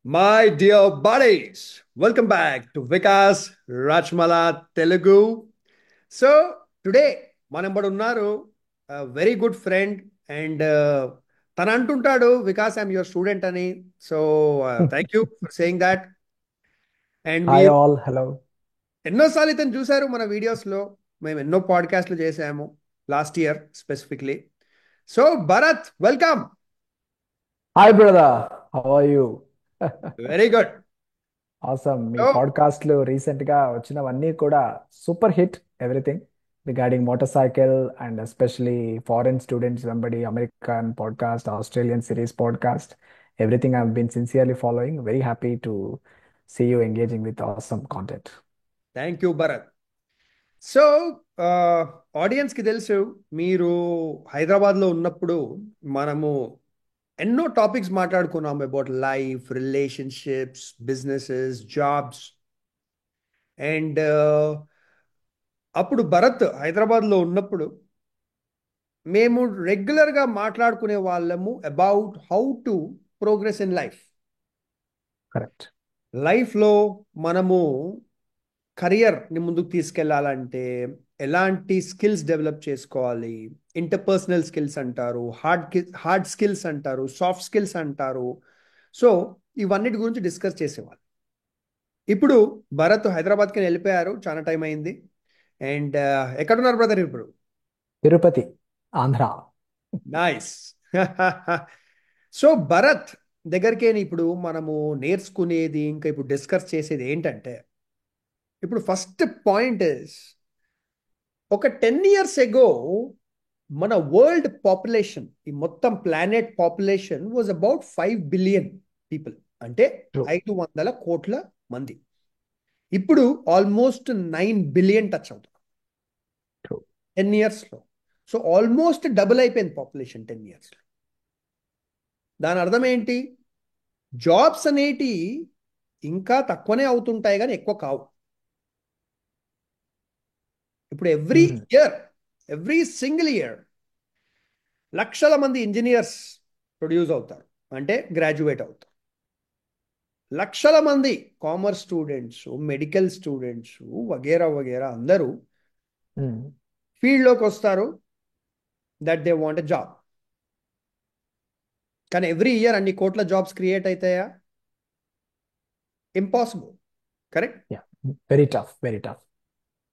My dear buddies, welcome back to Vikas Rachmala Telugu. So, today మనెంబడి ఉన్నారు very good friend and తను అంటుంటాడు Vikas I'm your student అని. So thank you for saying that. And hi మీరు all hello. ఎన్నోసార్లు ఇతను చూశారు మన వీడియోస్లో. మేము ఎన్నో పాడ్కాస్ట్లు చేసాము last year specifically. So Bharath, welcome. Hi brother, how are you? Very good. Awesome. మీ సో పాడ్కాస్ట్లు రీసెంట్ గా వచ్చినవన్నీ కూడా super hit. Everything regarding motorcycle and especially foreign students వెంబడి American podcast, Australian series podcast, everything I been sincerely following. Very happy to see you engaging with awesome content. Thank you Bharat. So ఆడియన్స్కి తెలుసు, మీరు హైదరాబాద్లో ఉన్నప్పుడు మనము ఎన్నో topics మాట్లాడుకున్నాం about life, relationships, businesses, jobs. And అప్పుడు భరత్ హైదరాబాద్లో ఉన్నప్పుడు మేము రెగ్యులర్గా మాట్లాడుకునే వాళ్ళము about how to progress in life. Correct. లైఫ్లో మనము కెరియర్ని ముందుకు తీసుకెళ్లాలంటే ఎలాంటి స్కిల్స్ డెవలప్ చేసుకోవాలి. ఇంటర్పర్సనల్ స్కిల్స్ అంటారు, హార్డ్ స్కిల్స్ అంటారు, సాఫ్ట్ స్కిల్స్ అంటారు. సో ఇవన్నిటి గురించి డిస్కస్ చేసేవాళ్ళు. ఇప్పుడు భరత్ హైదరాబాద్కి వెళ్ళిపోయారు, చాలా టైం అయింది. అండ్ ఎక్కడున్నారు బ్రదర్ ఇప్పుడు? తిరుపతి, ఆంధ్ర. నైస్. సో భరత్ దగ్గరికే ఇప్పుడు మనము నేర్చుకునేది, ఇంకా ఇప్పుడు డిస్కస్ చేసేది ఏంటంటే, ఇప్పుడు ఫస్ట్ పాయింట్ ఇస్, ఒక 10 years ఎగో మన వరల్డ్ పాపులేషన్, ఈ మొత్తం planet population was about 5 billion people. అంటే ట్రూ. 500 కోట్ల మంది. ఇప్పుడు ఆల్మోస్ట్ 9 billion టచ్ అవుతుంది ట్రూ. 10 yearsలో. సో ఆల్మోస్ట్ డబుల్ అయిపోయింది పాపులేషన్ 10 yearsలో. దాని అర్థం ఏంటి? జాబ్స్ అనేటి ఇంకా తక్కువనే అవుతుంటాయి కానీ ఎక్కువ కావు. ఇప్పుడు ఇయర్ ఎవ్రీ సింగిల్ ఇయర్ లక్షల మంది ఇంజనీర్స్ ప్రొడ్యూస్ అవుతారు, అంటే గ్రాడ్యుయేట్ అవుతారు. లక్షల మంది కామర్స్ స్టూడెంట్స్, మెడికల్ స్టూడెంట్స్, వగేరా వగేరా అందరూ ఫీల్డ్లోకి వస్తారు, that they want a job. కానీ ఎవ్రీ ఇయర్ అన్ని కోట్ల జాబ్స్ క్రియేట్ అవుతాయా? Impossible. Correct. Yeah. Very tough, very tough.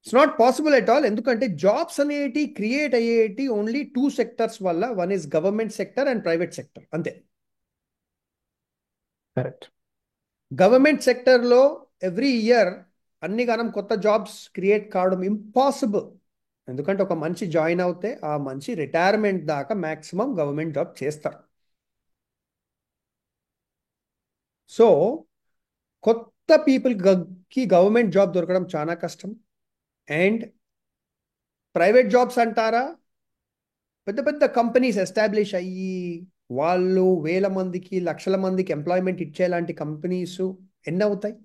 It's not possible at all. ఎందుకంటే జాబ్స్ అనేటి క్రియేట్ అయ్యేటి ఓన్లీ 2 sectors వల్ల. One is government sector and private sector, అంతే. Correct. Government సెక్టర్లో every year అన్ని గణం కొత్త జాబ్స్ క్రియేట్ కావడం ఇంపాసిబుల్. ఎందుకంటే ఒక మనిషి జాయిన్ అవుతే ఆ మనిషి రిటైర్మెంట్ దాకా మ్యాక్సిమం గవర్నమెంట్ జాబ్ చేస్తారు. సో కొత్త పీపుల్కి గవర్నమెంట్ జాబ్ దొరకడం చాలా కష్టం. అండ్ ప్రైవేట్ జాబ్స్ అంటారా, పెద్ద పెద్ద కంపెనీస్ ఎస్టాబ్లిష్ అయ్యి వాళ్ళు వేల మందికి, లక్షల మందికి ఎంప్లాయ్మెంట్ ఇచ్చేలాంటి కంపెనీస్ ఎన్ని అవుతాయి?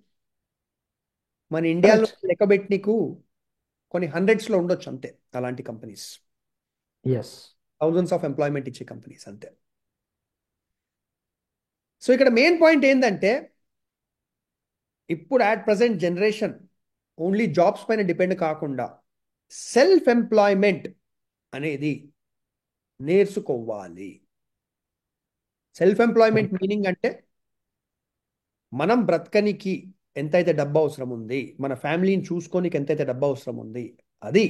మన ఇండియాలో కరెక్ట్. లెక్కబెట్టి నీకు కొన్ని హండ్రెడ్స్లో ఉండొచ్చు అంతే అలాంటి companies. Yes. Thousands of employment ఇచ్చే కంపెనీస్ అంతే. సో ఇక్కడ మెయిన్ పాయింట్ ఏంటంటే, ఇప్పుడు at present generation only jobs పైన డిపెండ్ కాకుండా సెల్ఫ్ ఎంప్లాయ్మెంట్ అనేది నేర్చుకోవాలి. సెల్ఫ్ ఎంప్లాయ్మెంట్ మీనింగ్ అంటే, మనం బ్రతకనికి ఎంతైతే డబ్బు అవసరం ఉంది, మన ఫ్యామిలీని చూసుకోనికి ఎంతైతే డబ్బు అవసరం ఉంది, అది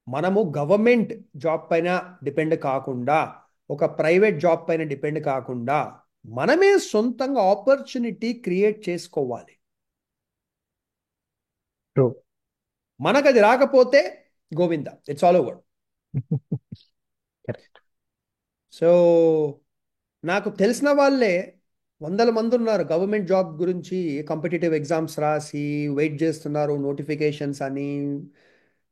మనము గవర్నమెంట్ జాబ్ పైన డిపెండ్ కాకుండా, ఒక ప్రైవేట్ జాబ్ పైన డిపెండ్ కాకుండా మనమే సొంతంగా ఆపర్చునిటీ క్రియేట్ చేసుకోవాలి. ట్రూ. మనకు అది రాకపోతే Govinda, it's all over. Correct. So నాకు తెలిసిన వాళ్ళే వందల మంది ఉన్నారు గవర్నమెంట్ జాబ్ గురించి కాంపిటేటివ్ ఎగ్జామ్స్ రాసి వెయిట్ చేస్తున్నారు, నోటిఫికేషన్స్ అని.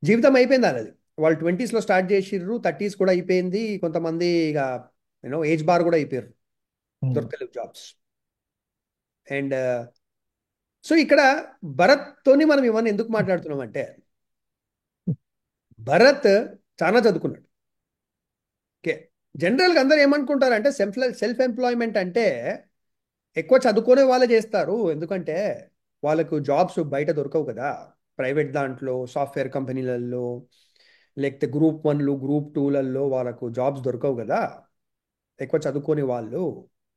జీవితం అయిపోయింది అది. వాళ్ళు 20sలో స్టార్ట్ చేసిర్రు, 30s కూడా అయిపోయింది. కొంతమంది ఇక ఏజ్ బార్ కూడా అయిపోయారు, దొరకలేవు జాబ్స్. అండ్ సో ఇక్కడ భరత్తోని మనం ఇవన్నీ ఎందుకు మాట్లాడుతున్నాం అంటే, భరత్ చాలా చదువుకున్నాడు. ఓకే. జనరల్గా అందరూ ఏమనుకుంటారంటే సెల్ఫ్ ఎంప్లాయ్మెంట్ అంటే ఎక్కువ చదువుకునే వాళ్ళే చేస్తారు, ఎందుకంటే వాళ్ళకు జాబ్స్ బయట దొరకవు కదా. ప్రైవేట్ దాంట్లో, సాఫ్ట్వేర్ కంపెనీలలో, లేకపోతే గ్రూప్ 1లు గ్రూప్ 2లలో వాళ్ళకు జాబ్స్ దొరకవు కదా. ఎక్కువ చదువుకునే వాళ్ళు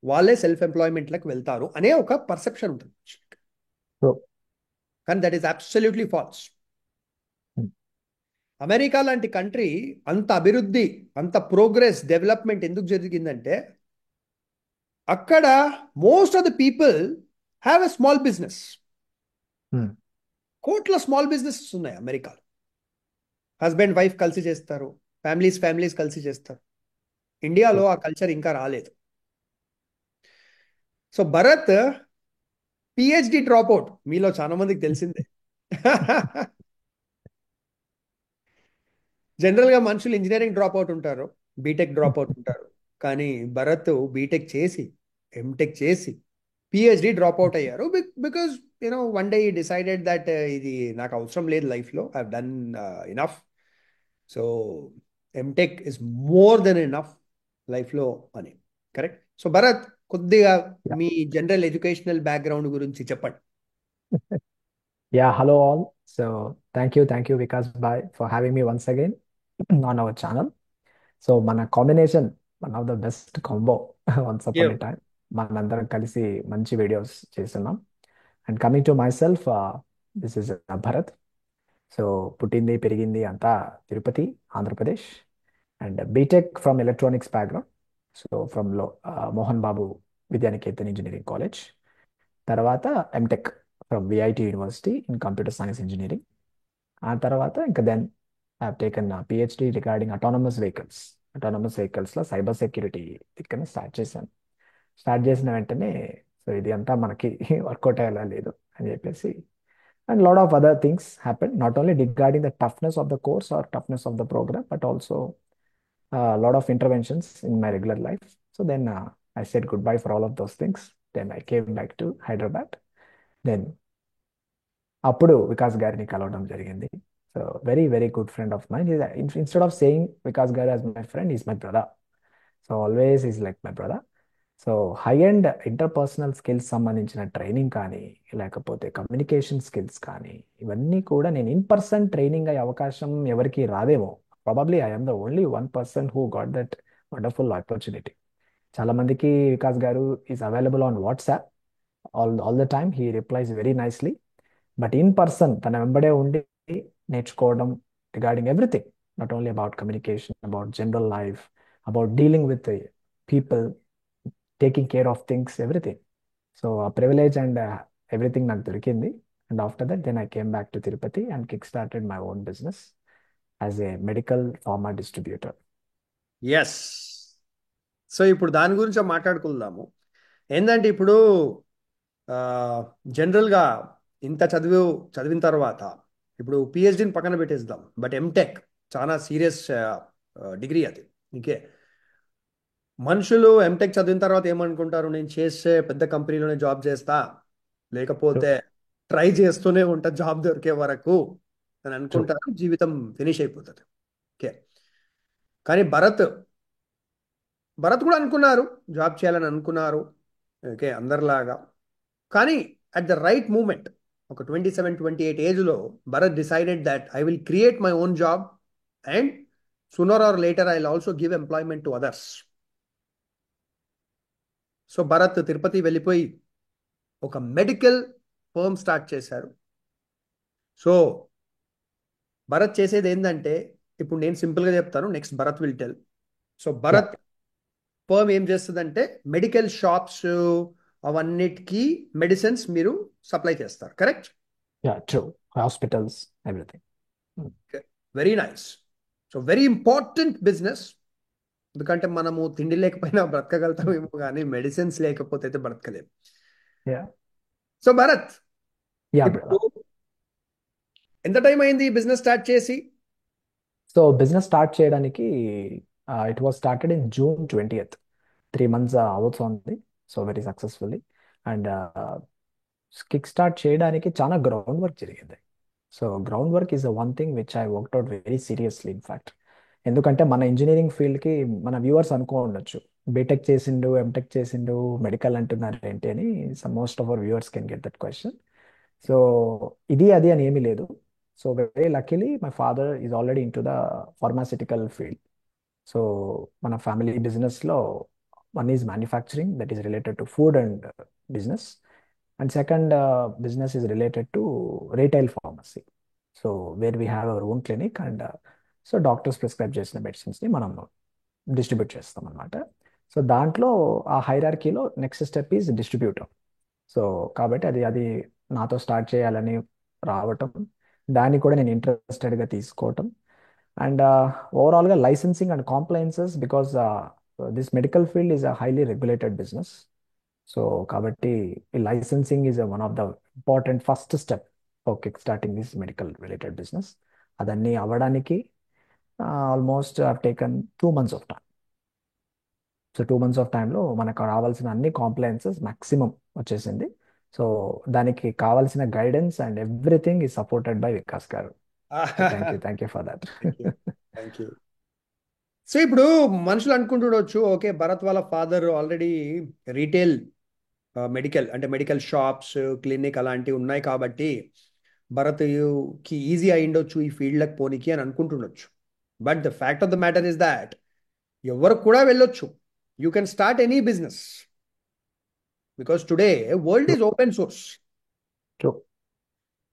వాళ్ళే సెల్ఫ్ ఎంప్లాయ్మెంట్లకు వెళ్తారు అనే ఒక పర్సెప్షన్ ఉంటుంది. సో కానీ that is absolutely false. America లాంటి కంట్రీ అంత అభివృద్ధి, అంత ప్రోగ్రెస్, డెవలప్మెంట్ ఎందుకు జరిగిందంటే అక్కడ most of the people have a small business. కోట్ల స్మాల్ బిజినెసెస్ ఉన్నాయి అమెరికాలో. హస్బెండ్ వైఫ్ కలిసి చేస్తారు, ఫ్యామిలీస్ కలిసి చేస్తారు. ఇండియాలో ఆ కల్చర్ ఇంకా రాలేదు. So Bharat PhD drop out, మీలో చాలా మందికి తెలిసిందే. జనరల్గా మనుషులు ఇంజనీరింగ్ డ్రాప్ అవుట్ ఉంటారు, బీటెక్ డ్రాప్ అవుట్ ఉంటారు. కానీ భరత్ బీటెక్ చేసి, ఎంటెక్ చేసి, పిహెచ్డి డ్రాప్ అవుట్ అయ్యారు. బికాజ్ వన్ డే ఈ డిసైడెడ్ దట్ ఇది నాకు అవసరం లేదు లైఫ్లో, I done enough. So MTech is more than enough లైఫ్లో అని. కరెక్ట్. సో భరత్, కొద్దిగా Yeah. మీ జనరల్ ఎడ్యుకేషనల్ బ్యాక్గ్రౌండ్ గురించి చెప్పండి. Yeah, hello all. So thank you, Vikas Bhai, for having me once again on our channel. So మన combination one of the best combo once upon Yeah. ఏ time మనందరం కలిసి మంచి videos చేస్తున్నాం. And coming to myself, this is Bharath. So పుట్టింది పెరిగింది అంతా Tirupati, Andhra Pradesh. And BTech from electronics background. So from Mohan Babu Vidyaniketan engineering college. తర్వాత MTech from VIT university in computer science engineering. ఆ తర్వాత ఇంకా then I have taken PhD regarding autonomous వెహికల్స్లో cyber security ఇక్కడ start చేశాను. స్టార్ట్ చేసిన వెంటనే సో ఇది అంతా మనకి వర్కౌట్ అయ్యేలా లేదు అని చెప్పేసి, and lot of other things happen, not only regarding the toughness of the course or toughness of the program, but also lot of interventions in my regular life. So then I said good bye for all of those things. Then I came back to Hyderabad. Then అప్పుడు వికాస్ గారిని కలవడం జరిగింది. So very very good friend of mind. Instead of saying Vikas garu as my friend, is my brother. So always is like my brother. So high and interpersonal skills సంబంధించిన training కానీ, లేకపోతే communication skills కానీ, ఇవన్నీ కూడా నేను ఇన్ పర్సన్ ట్రైనింగ్ అయ్యే అవకాశం ఎవరికి రాదేమో. Probably I'm the only one person who got that wonderful opportunity. చాలా మందికి Vikas garu is available on WhatsApp all the time, he replies very nicely. But in person తన వెంబడే ఉండి నేర్చుకోవడం regarding everything, not only about communication, about general life, about dealing with people, taking care of things, everything. So ఆ privilege and everything నాకు దొరికింది. And after that then I came back to Tirupati and kick started my own business as a medical pharma distributor. Yes. So ఇప్పుడు దాని గురించి మాట్లాడుకుందాము. ఏంటంటే ఇప్పుడు జనరల్గా ఇంత చదివిన తర్వాత ఇప్పుడు పిహెచ్డిని పక్కన పెట్టేద్దాం, బట్ ఎంటెక్ చాలా సీరియస్ డిగ్రీ అది. ఇంకే మనుషులు ఎంటెక్ చదివిన తర్వాత ఏమనుకుంటారు, నేను చేసే పెద్ద కంపెనీలోనే జాబ్ చేస్తా, True, లేకపోతే ట్రై చేస్తూనే ఉంటా జాబ్ దొరికే వరకు అని true. అనుకుంటారు. జీవితం ఫినిష్ అయిపోతుంది. ఓకే. కానీ భరత్ కూడా అనుకున్నారు, జాబ్ చేయాలని అనుకున్నారు. ఓకే, అందరిలాగా. కానీ అట్ ద రైట్ మూమెంట్, ఒక 27-28 ఏజ్లో Bharat decided that I will create my own job and sooner or later I will also give employment to others. So Bharat Tirupati వెళ్ళిపోయి ఒక మెడికల్ ఫర్మ్ స్టార్ట్ చేశారు. సో భరత్ చేసేది ఏంటంటే, ఇప్పుడు నేను సింపుల్గా చెప్తాను, next Bharat will tell. So Yeah, Bharat firm ఏం చేస్తుందంటే మెడికల్ షాప్స్ అవన్నిటికీ మెడిసిన్స్ మీరు సప్లై చేస్తారు. Correct. yeah, true. Hospitals, everything. Mm. Very nice. So very important business. ఎందుకంటే మనము తిండి లేకపోయినా బ్రతకగలుగుతామేమో, కానీ మెడిసిన్స్ లేకపోతే అయితే బ్రతకలేము. Yeah, సో భరత్, yeah, ఇప్పుడు brother. ఎంత టైం అయింది ఈ బిజినెస్ స్టార్ట్ చేసి? సో బిజినెస్ స్టార్ట్ చేయడానికి it was started in June 20th. 3 months అవుతుంది. So very successfully. And kick start చేయడానికి చాలా గ్రౌండ్ వర్క్ జరిగింది. So ground work is one thing which I worked out very seriously in fact. ఎందుకంటే మన engineering ఫీల్డ్కి మన viewers అనుకో ఉండొచ్చు, బీటెక్ చేసిండు, ఎంటెక్ చేసిండు, మెడికల్ అంటున్నారు ఏంటి అని most of our viewers can get that question. So ఇది అది అని ఏమీ లేదు. So very luckily my father is already in to the pharmaceutical field. So మన ఫ్యామిలీ బిజినెస్లో one is manufacturing that is related to food and business, and second business is related to retail pharmacy. So where we have our own clinic and so doctors prescribe చేసిన మెడిసిన్స్ని మనం distribute చేస్తాం అనమాట. So దాంట్లో ఆ హైరార్కీలో next step is distributor. So కాబట్టి అది అది నాతో స్టార్ట్ చేయాలని రావటం, దాన్ని కూడా నేను ఇంట్రెస్టెడ్గా తీసుకోవటం, అండ్ ఓవరాల్గా licensing and compliances because this medical field is a highly regulated business. So కాబట్టి ఈ licensing is one of the important first step for kick starting this medical related business. అదన్నీ అవ్వడానికి almost taken 2 months of time. So 2 months of టైంలో మనకు రావాల్సిన అన్ని కాంప్లైన్సెస్ maximum వచ్చేసింది. So దానికి కావాల్సిన guidance and everything is supported by Vikas గారు. So thank you for that. Thank you. Thank you. So ఇప్పుడు మనుషులు అనుకుంటుండొచ్చు, ఓకే భరత్ వాళ్ళ ఫాదర్ ఆల్రెడీ రీటైల్ మెడికల్ అంటే మెడికల్ షాప్స్, క్లినిక్ అలాంటివి ఉన్నాయి కాబట్టి భరత్కి ఈజీ అయిండొచ్చు ఈ ఫీల్డ్లకు పోనీకి అని అనుకుంటుండొచ్చు. But the fact of the matter is that ఎవరు కూడా వెళ్ళొచ్చు. You can start any business because today world is open source. True.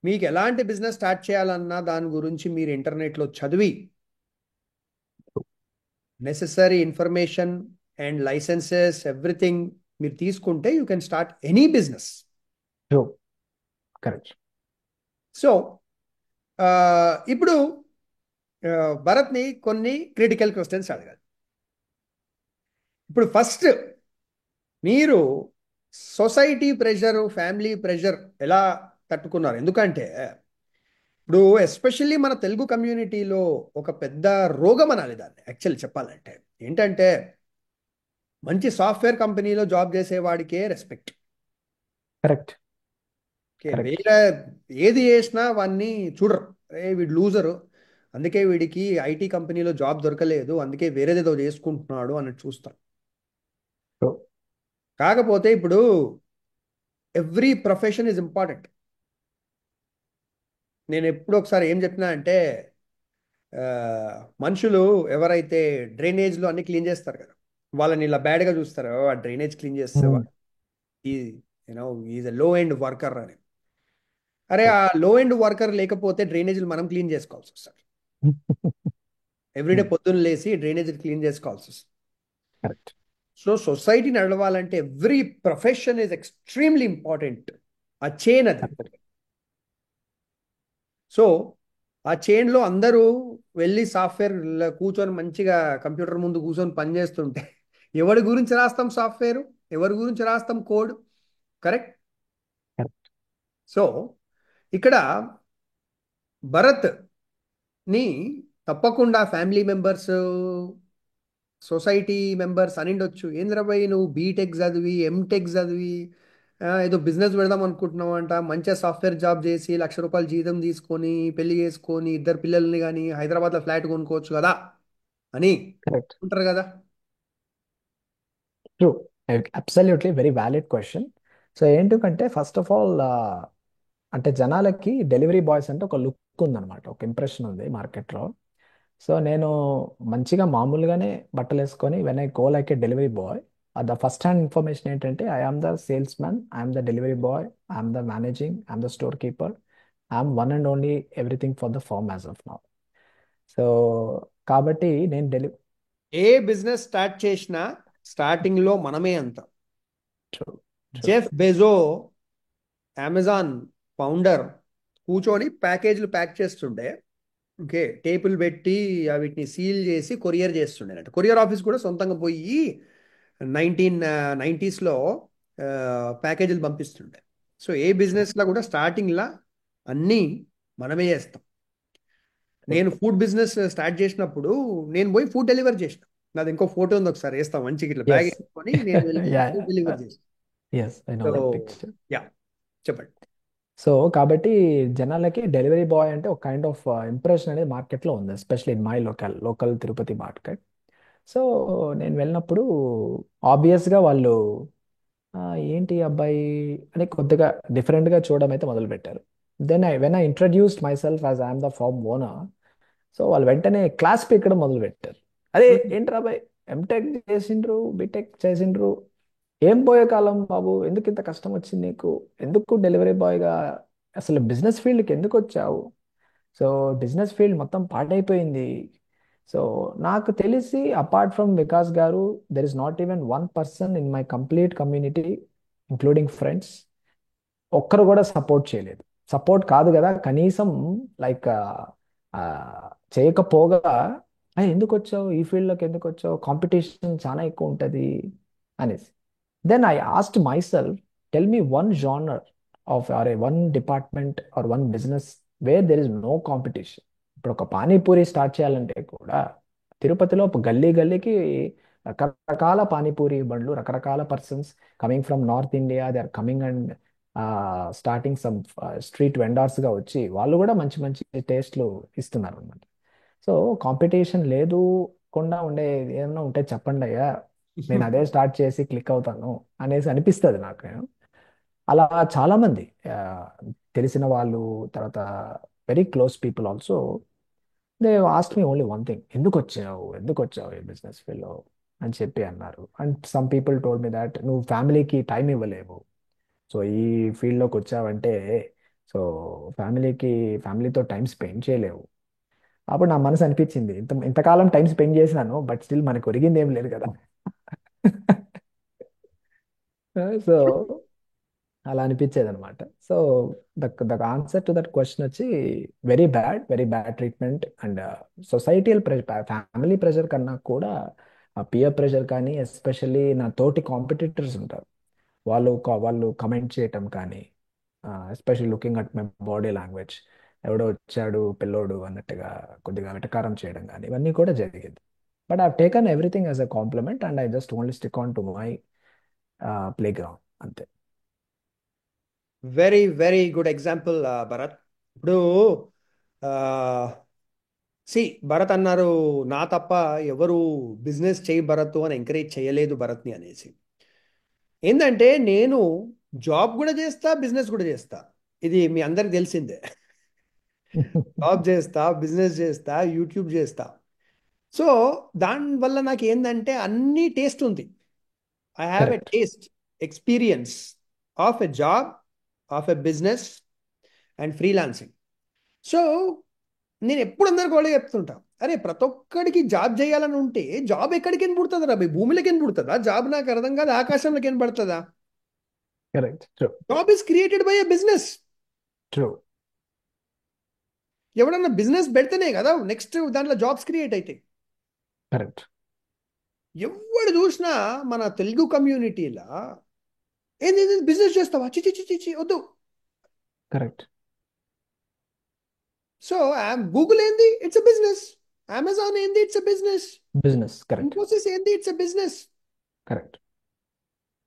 మీకు ఎలాంటి బిజినెస్ స్టార్ట్ చేయాలన్నా దాని గురించి మీరు ఇంటర్నెట్లో చదివి necessary information and licences everything మీరు తీసుకుంటే you can start any business. True. Correct. So ఇప్పుడు భరత్ని కొన్ని క్రిటికల్ క్వశ్చన్స్ అడగాలి. ఇప్పుడు ఫస్ట్ మీరు సొసైటీ ప్రెషర్, ఫ్యామిలీ ప్రెషర్ ఎలా తట్టుకున్నారు? ఎందుకంటే ఇప్పుడు ఎస్పెషల్లీ మన తెలుగు కమ్యూనిటీలో ఒక పెద్ద రోగం అనాలి దాన్ని యాక్చువల్లీ చెప్పాలంటే. ఏంటంటే మంచి సాఫ్ట్వేర్ కంపెనీలో జాబ్ చేసేవాడికే రెస్పెక్ట్. కరెక్ట్. Okay, correct. వేరే ఏది చేసినా వాడిని చూడరు, ఏ వీడు లూజరు, అందుకే వీడికి ఐటీ కంపెనీలో జాబ్ దొరకలేదు, అందుకే వేరేదేదో చేసుకుంటున్నాడు అన్నట్టు చూస్తారు. ట్రూ. కాకపోతే ఇప్పుడు ఎవ్రీ ప్రొఫెషన్ ఈజ్ ఇంపార్టెంట్. నేను ఎప్పుడు ఒకసారి ఏం చెప్పినా అంటే ఆ, మనుషులు ఎవరైతే డ్రైనేజ్లో అన్ని క్లీన్ చేస్తారు కదా, వాళ్ళని ఇలా బ్యాడ్గా చూస్తారు, ఆ డ్రైనేజ్ క్లీన్ చేస్తే ఈ యూనో ఈజ్ ఎ లో ఎండ్ వర్కర్ అని. అరే ట్రూ. ఆ లో ఎండ్ వర్కర్ లేకపోతే డ్రైనేజీలు మనం క్లీన్ చేసుకోవాల్సి వస్తుంది. ఎవ్రీడే పొద్దున్న లేసి డ్రైనేజ్ క్లీన్ చేసుకోవాల్సి వస్తుంది. కరెక్ట్. సో సొసైటీ నడవాలంటే every profession is extremely important. ఆ చైన్ అది. సో ఆ చైన్లో అందరూ వెళ్ళి సాఫ్ట్వేర్ కూర్చొని మంచిగా కంప్యూటర్ ముందు కూర్చొని పనిచేస్తుంటే ఎవరి గురించి రాస్తాం సాఫ్ట్వేర్, ఎవరి గురించి రాస్తాం కోడ్? కరెక్ట్. సో ఇక్కడ భరత్ని తప్పకుండా ఫ్యామిలీ మెంబర్స్, సొసైటీ మెంబర్స్ అనిండొచ్చు, ఏంద్రబాయ్ నువ్వు బీటెక్ చదివి ఎంటెక్ చదివి ఏదో బిజినెస్ పెడదాం అనుకుంటున్నావు అంట, మంచిగా సాఫ్ట్వేర్ జాబ్ చేసి ₹1,00,000 జీతం తీసుకొని పెళ్లి చేసుకొని ఇద్దరు పిల్లల్ని కానీ హైదరాబాద్లో ఫ్లాట్ కొనుక్కోవచ్చు కదా అని కరెక్ట్. ఉంటారు కదా. True. Absolutely very valid question. So ఏంటంటే ఫస్ట్ ఆఫ్ ఆల్ అంటే జనాలకి డెలివరీ బాయ్స్ అంటే ఒక లుక్ ఉందన్నమాట, ఒక ఇంప్రెషన్ ఉంది మార్కెట్లో. సో నేను మంచిగా మామూలుగానే బట్టలు వేసుకొని when I go like a delivery boy, the first hand information ఏంటంటే I am the salesman, I'm the delivery boy, I'm the managing, I'm the storekeeper, I'm one and only everything for the firm as of now. So కాబట్టి నేను ఏ business start చేసినా స్టార్టింగ్లో మనమే అంత. True. True. Jeff Bezos Amazon founder కూర్చొని ప్యాకేజీలు pack చేస్తుండే, ఓకే, టేపుల్ పెట్టి వీటిని సీల్ చేసి కొరియర్ చేస్తుండేనట. కొరియర్ ఆఫీస్ కూడా సొంతంగా పోయి 1990స్లో ప్యాకేజీలు పంపిస్తుండే. సో ఏ బిజినెస్లో కూడా స్టార్టింగ్లో అన్నీ మనమే చేస్తాం. నేను ఫుడ్ బిజినెస్ స్టార్ట్ చేసినప్పుడు నేను పోయి ఫుడ్ డెలివర్ చేసిన. నాది ఇంకో ఫోటో ఉంది, ఒకసారి వేస్తాం మంచిగా ఇట్లా బ్యాగ్ ఎస్. వేసుకొని నేను వెళ్ళి యా. ఫుడ్ డెలివర్ చేసిన. Yes, I know so that picture. Yeah, చెప్పండి. సో కాబట్టి జనాలకి డెలివరీ బాయ్ అంటే ఒక కైండ్ ఆఫ్ ఇంప్రెషన్ అనేది మార్కెట్లో ఉంది, especially in my local Tirupati market. So నేను వెళ్ళినప్పుడు ఆబ్వియస్గా వాళ్ళు "ఆ, ఏంటి ఈ అబ్బాయి" అని కొద్దిగా డిఫరెంట్గా చూడడం అయితే మొదలు పెట్టారు. When I introduced myself as I'm the firm owner, so వాళ్ళు వెంటనే క్లాస్ పీకడం మొదలు పెట్టారు. అరే ఏంట్రా బాయ్, ఎంటెక్ చేసిండ్రు, బీటెక్ చేసిండ్రు, ఏం పోయే కాలం బాబు, ఎందుకు ఇంత కష్టం వచ్చింది నీకు, ఎందుకు డెలివరీ బాయ్గా అసలు బిజినెస్ ఫీల్డ్కి ఎందుకు వచ్చావు, సో బిజినెస్ ఫీల్డ్ మొత్తం పాడైపోయింది. సో నాకు తెలిసి అపార్ట్ ఫ్రమ్ వికాస్ గారు, there is not even one person in my complete community including friends ఒక్కరు కూడా సపోర్ట్ చేయలేదు. సపోర్ట్ కాదు కదా, కనీసం లైక్ చేయకపోగా ఎందుకు వచ్చావు ఈ ఫీల్డ్లోకి, ఎందుకు వచ్చావు, కాంపిటీషన్ చాలా ఎక్కువ ఉంటుంది" అనేసి. Then I asked myself, tell me one genre of or one department or one business where there is no competition. ఇప్పుడు ఒక పానీపూరి స్టార్ట్ చేయాలంటే కూడా తిరుపతిలో ఒక గల్లీ గల్లీకి రకరకాల పానీపూరి బండ్లు, రకరకాల persons coming from north India, they are coming and starting some street వెండర్స్గా వచ్చి వాళ్ళు కూడా మంచి మంచి టేస్ట్లు ఇస్తున్నారు అనమాట. సో కాంపిటీషన్ లేదు కుండా ఉండే ఏమన్నా ఉంటే చెప్పండి అయ్యా, నేను అదే స్టార్ట్ చేసి క్లిక్ అవుతాను అనేసి అనిపిస్తుంది నాకు. అలా చాలా మంది ఆ, తెలిసిన వాళ్ళు, తర్వాత very close people also, they asked me only one thing, ఎందుకు వచ్చావు, ఎందుకు వచ్చావు ఈ బిజినెస్ ఫీల్డ్లో అని చెప్పి అన్నారు. And some people told me that నువ్వు ఫ్యామిలీకి టైం ఇవ్వలేవు, సో ఈ ఫీల్డ్లోకి వచ్చావంటే సో ఫ్యామిలీకి ఫ్యామిలీతో టైం స్పెండ్ చేయలేవు. అప్పుడు నా మనసు అనిపించింది, ఇంతకాలం టైం స్పెండ్ చేసినాను బట్ స్టిల్ మనకు ఒరిగింది ఏం లేదు కదా. సో అలా అనిపించేది అనమాట. So the answer to that question వచ్చి very bad treatment and societal pressure, family pressure కన్నా కూడా పియర్ ప్రెషర్ కానీ, ఎస్పెషల్లీ నా తోటి కాంపిటీటర్స్ ఉంటారు, వాళ్ళు కమెంట్ చేయటం కానీ, especially looking at my body language, ఎవడో వచ్చాడు పిల్లోడు అన్నట్టుగా కొద్దిగా వెటకారం చేయడం కానీ, ఇవన్నీ కూడా జరిగింది. But I taken everything as a compliment and I just only stick on to my playground అంతే. Very very good example Bharath. ఇప్పుడు సి భరత్ అన్నారు, నా తప్ప ఎవరు బిజినెస్ చేయి భరత్ అని ఎంకరేజ్ చేయలేదు భరత్ని అనేసి. ఏంటంటే నేను జాబ్ కూడా చేస్తా, బిజినెస్ కూడా చేస్తా. ఇది మీ అందరికి తెలిసిందే. జాబ్ చేస్తా, బిజినెస్ చేస్తా, యూట్యూబ్ చేస్తా. సో దానివల్ల నాకు ఏంటంటే అన్ని టేస్ట్ ఉంది. I have a correct. Taste, experience of a job, of a business and freelancing. So నేను ఎప్పుడు అందరికి వాళ్ళే చెప్తుంటా, అరే ప్రతి ఒక్కడికి జాబ్ చేయాలని ఉంటే జాబ్ ఎక్కడికి ఏం పుడుతుంది రా భయ్, భూమిలోకి ఏం పుడుతుందా జాబ్? నాకు అర్థం కాదు, ఆకాశంలోకి ఏం పడుతుందా? Correct. True. Job is created by a business. True. ఎవడన్నా బిజినెస్ పెడితేనే కదా నెక్స్ట్ దాంట్లో జాబ్స్ క్రియేట్ అవుతాయి. కరెక్ట్. ఎవడు చూసినా మన తెలుగు కమ్యూనిటీలా ఏంది బిజినెస్ చేస్తావా, చిచి చిచి చిచి వద్దు. కరెక్ట్. సో గూగుల్ ఏంది, ఇట్స్ ఎ బిజినెస్. అమెజాన్ ఏంది, it's a business. Business. Correct. Infosys ఏంది, it's a business. Correct.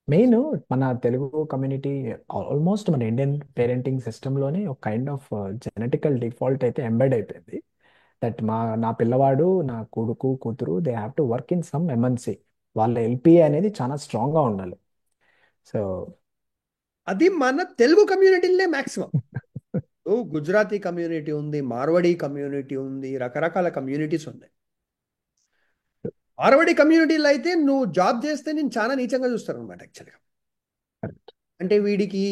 Main మన తెలుగు కమ్యూనిటీ ఆల్మోస్ట్ మన ఇండియన్ పేరెంటింగ్ సిస్టంలోనే ఒక కైండ్ ఆఫ్ జెనెటికల్ డిఫాల్ట్ అయితే ఎంబెడ్ అయిపోయింది. దట్ నా పిల్లవాడు, నా కొడుకు కూతురు, they have to work in some MNC, వాళ్ళ ఎల్పిఏ అనేది చాలా స్ట్రాంగ్గా ఉండాలి. సో అది మన తెలుగు కమ్యూనిటీలే మాక్సిమం. గుజరాతీ కమ్యూనిటీ ఉంది, మార్వాడి కమ్యూనిటీ ఉంది, రకరకాల కమ్యూనిటీస్ ఉన్నాయి. మార్వాడి కమ్యూనిటీలో అయితే నువ్వు జాబ్ చేస్తే నేను చాలా నీచంగా చూస్తారు అనమాట యాక్చువల్గా. అంటే వీడికి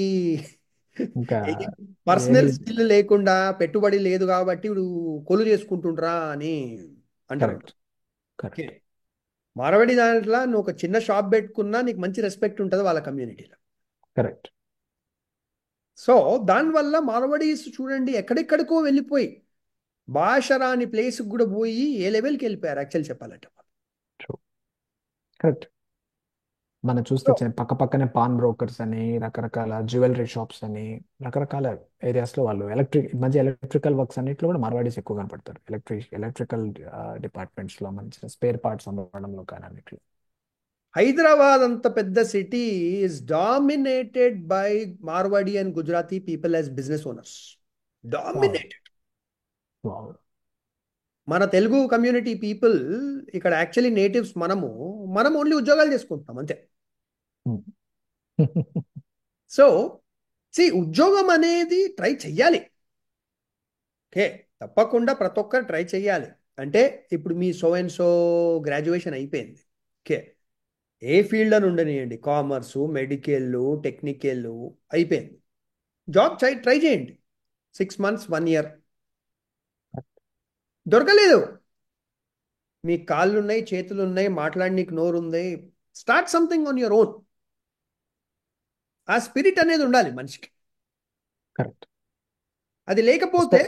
ఇంకా పర్సనల్ ఏమి. స్కిల్ లేకుండా పెట్టుబడి లేదు కాబట్టి వీడు కొలు చేసుకుంటుండ్రా అని అంటారు. కరెక్ట్. Okay, correct. మార్వాడి దాంట్లో నువ్వు ఒక చిన్న షాప్ పెట్టుకున్నా నీకు మంచి రెస్పెక్ట్ ఉంటుంది వాళ్ళ కమ్యూనిటీలో. కరెక్ట్. సో దానివల్ల మార్వాడీస్ చూడండి ఎక్కడెక్కడికో వెళ్ళిపోయి భాష రాని ప్లేస్కి కూడా పోయి ఏ లెవెల్కి వెళ్ళిపోయారు యాక్చువల్ చెప్పాలంటే. ట్రూ. కరెక్ట్. మనం చూస్తే సో పక్క పక్కనే పాన్ బ్రోకర్స్ అని, రకరకాల జ్యువెలరీ షాప్స్ అని, రకరకాల ఏరియాస్లో వాళ్ళు మంచి ఎలక్ట్రికల్ వర్క్స్ అన్నిట్లో కూడా మార్వాడీస్ ఎక్కువ కనపడతారు. ఎలక్ట్రికల్ డిపార్ట్మెంట్స్లో మంచి స్పేర్ పార్ట్స్ అమ్మడంలో కానీ అన్నిట్లో. హైదరాబాద్ అంత పెద్ద city is dominated by Marwadi and Gujarati people as business owners. Wow. Dominated. Wow. మన తెలుగు కమ్యూనిటీ పీపుల్ ఇక్కడ యాక్చువల్లీ నేటివ్స్ మనం ఓన్లీ ఉద్యోగాలు చేసుకుంటున్నాం అంతే. సో ఉద్యోగం అనేది ట్రై చెయ్యాలి. ఓకే, తప్పకుండా ప్రతి ఒక్కరు ట్రై చెయ్యాలి. అంటే ఇప్పుడు మీ సో అండ్ సో గ్రాడ్యుయేషన్ అయిపోయింది. ఓకే, ఏ ఫీల్డ్ అని ఉండనియండి, కామర్సు, మెడికల్, టెక్నికల్, అయిపోయింది. జాబ్ ట్రై చేయండి. 6 months, 1 year దొరకలేదు. మీ కాళ్ళు ఉన్నాయి, చేతులు ఉన్నాయి, మాట్లాడనీకి నోరు ఉంది. Start something on your own. ఆ స్పిరిట్ అనేది ఉండాలి మనిషికి. కరెక్ట్. అది లేకపోతే